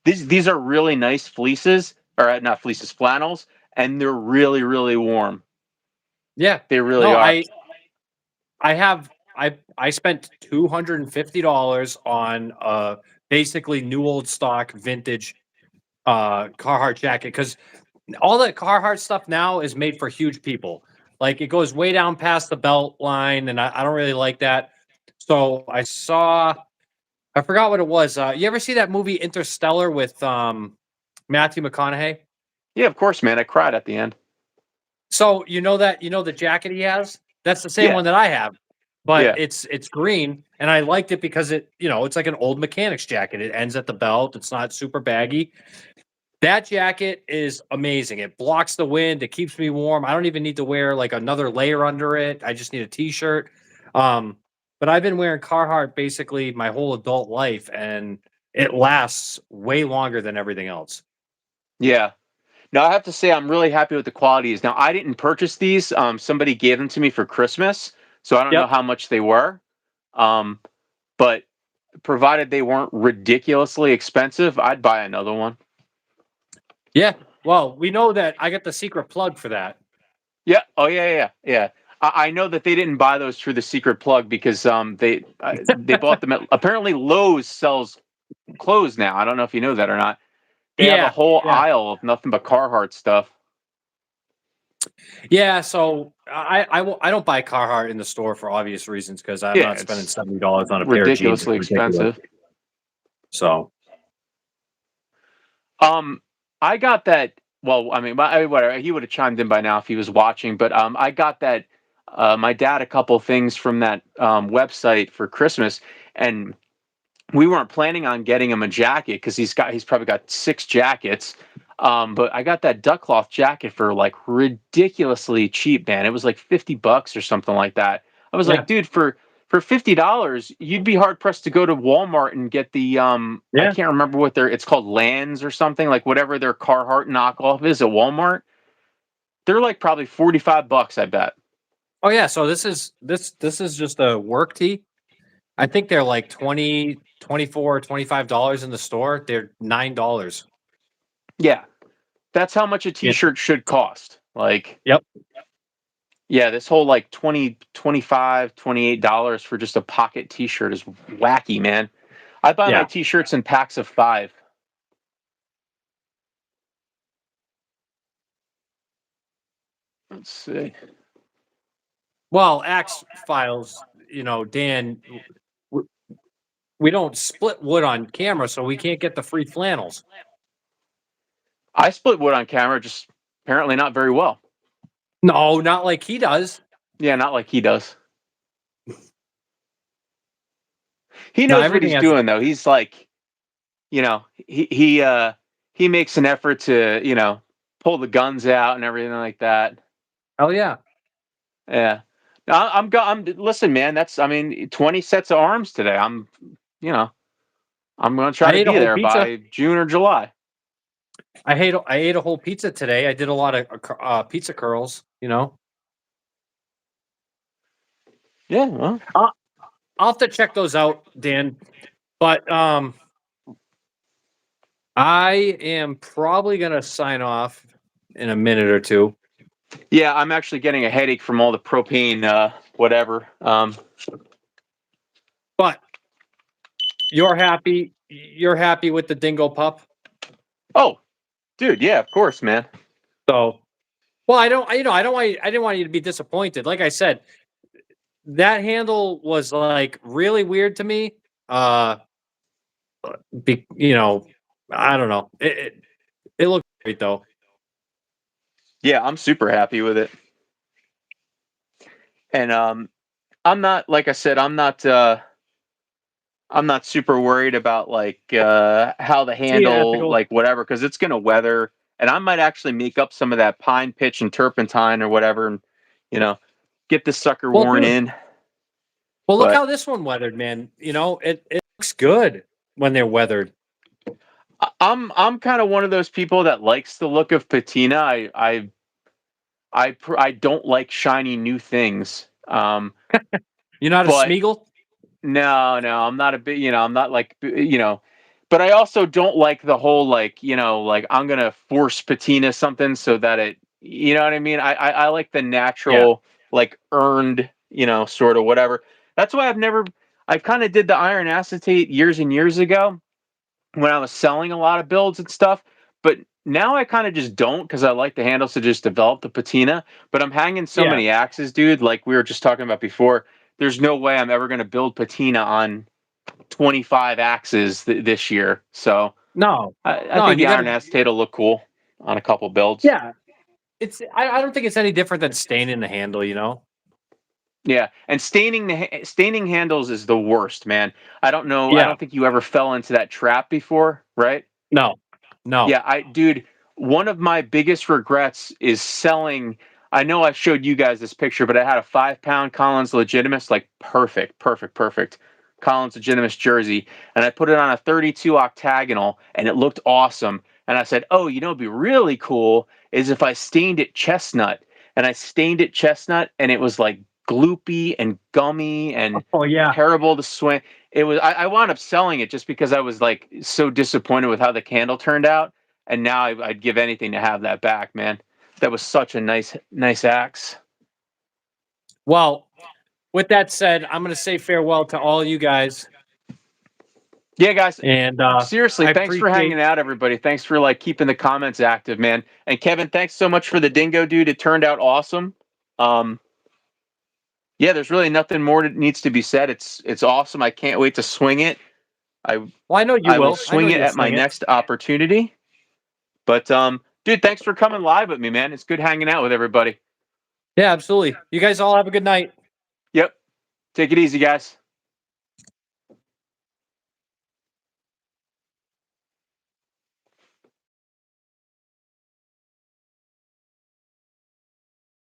B: These are really nice fleeces, or not fleeces, flannels, and they're really warm.
A: Yeah,
B: They really
A: no,
B: are.
A: I spent $250 on basically new old stock vintage Carhartt jacket because all that Carhartt stuff now is made for huge people. Like it goes way down past the belt line, and I don't really like that. So I forgot what it was. You ever see that movie Interstellar with Matthew McConaughey?
B: Yeah, of course, man. I cried at the end.
A: So you know the jacket he has? That's the same
B: Yeah,
A: one that I have, but
B: yeah,
A: it's green, and I liked it because it's like an old mechanic's jacket. It ends at the belt. It's not super baggy. That jacket is amazing. It blocks the wind. It keeps me warm. I don't even need to wear like another layer under it. I just need a t-shirt. Um, but I've been wearing Carhartt basically my whole adult life, and it lasts way longer than everything else.
B: yeah. Now I have to say I'm really happy with the qualities. Now I didn't purchase these. Somebody gave them to me for Christmas, so I don't know
A: Yep.
B: how much they were. Um, but provided they weren't ridiculously expensive, I'd buy another one.
A: Yeah. Well, we know that I got the secret plug for that.
B: Yeah. Oh yeah. I know that they didn't buy those through the secret plug because they bought them at, apparently Lowe's sells clothes now. I don't know if you know that or not. They have a
A: Yeah.
B: whole
A: Yeah.
B: aisle of nothing but Carhartt stuff.
A: Yeah, so I don't buy Carhartt in the store for obvious reasons because I'm
B: Yeah,
A: not spending
B: it's
A: $70 on a pair of jeans. It's
B: ridiculously
A: ridiculous.
B: expensive.
A: So
B: Um, I got that. Well, I mean, whatever. He would have chimed in by now if he was watching. But I got that. My dad a couple things from that website for Christmas, and we weren't planning on getting him a jacket because he's probably got 6 jackets. But I got that duck cloth jacket for like ridiculously cheap, man. It was like $50 or something like that. I was like,
A: yeah,
B: dude, for $50, you'd be hard pressed to go to Walmart and get the I
A: yeah.
B: can't remember what it's called, Lands or something, like whatever their Carhartt knockoff is at Walmart. They're like probably $45, I bet.
A: Oh yeah, so this is just a work tee. I think they're like 20, 24, $25 in the store. They're $9.
B: Yeah, that's how much a
A: Yeah.
B: t-shirt should cost. Like,
A: Yep.
B: yeah, this whole like 20, 25, $28 for just a pocket t-shirt is wacky, man. I buy my
A: Yeah.
B: t-shirts in packs of 5. Let's see.
A: Well, Axe Files, Dan, w- we don't split wood on camera, so we can't get the free flannels.
B: I split wood on camera, just apparently not very well.
A: No, not like he does.
B: Yeah, not like he does. He
A: No,
B: knows what
A: everything
B: he's
A: has.
B: doing though. He's like, he makes an effort to, pull the guns out and everything like that.
A: Oh yeah.
B: Yeah. No, I'm listen, man, I mean, 20 sets of arms today. You know, I'm going to try
A: I
B: to
A: ate a
B: be
A: whole
B: there
A: pizza.
B: by June or July.
A: I ate a whole pizza today. I did a lot of pizza curls.
B: Yeah, well,
A: I'll, I'll have to check those out, Dan. But I am probably gonna sign off in a minute or two.
B: yeah, I'm actually getting a headache from all the propane, whatever.
A: But you're happy. You're happy with the Dingo Pup.
B: Oh, dude, yeah, of course, man.
A: So, well, I don't. I don't want. I didn't want you to be disappointed. Like I said, that handle was like really weird to me. Uh, be, I don't know. It looked great though.
B: Yeah, I'm super happy with it. And I'm not, like I said, I'm not super worried about like how the
A: See you at the
B: handle,
A: gold.
B: like whatever, because it's gonna weather, and I might actually make up some of that pine pitch and turpentine or whatever, and you know, get this sucker
A: Well,
B: worn
A: dude.
B: in.
A: Well, look
B: But
A: how this one weathered, man. It looks good when they're weathered.
B: I'm kind of one of those people that likes the look of patina. I don't like shiny new things.
A: You're not a
B: But
A: Smeagol?
B: no, I'm not a bit, I'm not like, but I also don't like the whole, like, like I'm going to force patina something so that you know what I mean? I like the
A: Yeah.
B: natural, like earned, sort of whatever. That's why I kind of did the iron acetate years and years ago when I was selling a lot of builds and stuff. But now I kind of just don't because I like the handles to just develop the patina. But I'm hanging so
A: Yeah.
B: many axes, dude. Like we were just talking about before. There's no way I'm ever going to build patina on 25 axes this year. So
A: No.
B: I
A: No,
B: think
A: and
B: the
A: you
B: iron
A: gotta
B: acetate will look cool on a couple builds.
A: yeah. I don't think it's any different than staining the handle.
B: Yeah, and staining handles is the worst, man. I don't know. I
A: Yeah.
B: don't think you ever fell into that trap before, right?
A: No. No.
B: Yeah, dude, one of my biggest regrets is selling. I know I showed you guys this picture, but I had a 5 pound Collins Legitimus, like perfect Collins Legitimus jersey, and I put it on a 32 octagonal, and it looked awesome. And I said, oh, it'd be really cool is if I stained it chestnut, and I stained it chestnut, and it was like gloopy and gummy and
A: Oh yeah.
B: terrible to swing. It was. I wound up selling it just because I was like so disappointed with how the candle turned out, and now I'd give anything to have that back, man. That was such a nice axe.
A: Well, with that said, I'm gonna say farewell to all you guys.
B: Yeah, guys.
A: And
B: Seriously,
A: I
B: thanks for
A: appreciate.
B: hanging out, everybody. Thanks for like keeping the comments active, man. And Kevin, thanks so much for the dingo, dude. It turned out awesome. Yeah, there's really nothing more that needs to be said. It's awesome. I can't wait to swing it.
A: Well, I know you
B: I will
A: will. I know
B: swing it
A: you'll
B: at my
A: swing it.
B: next opportunity. But dude, thanks for coming live with me, man. It's good hanging out with everybody.
A: Yeah, absolutely. You guys all have a good night.
B: Yep. Take it easy, guys.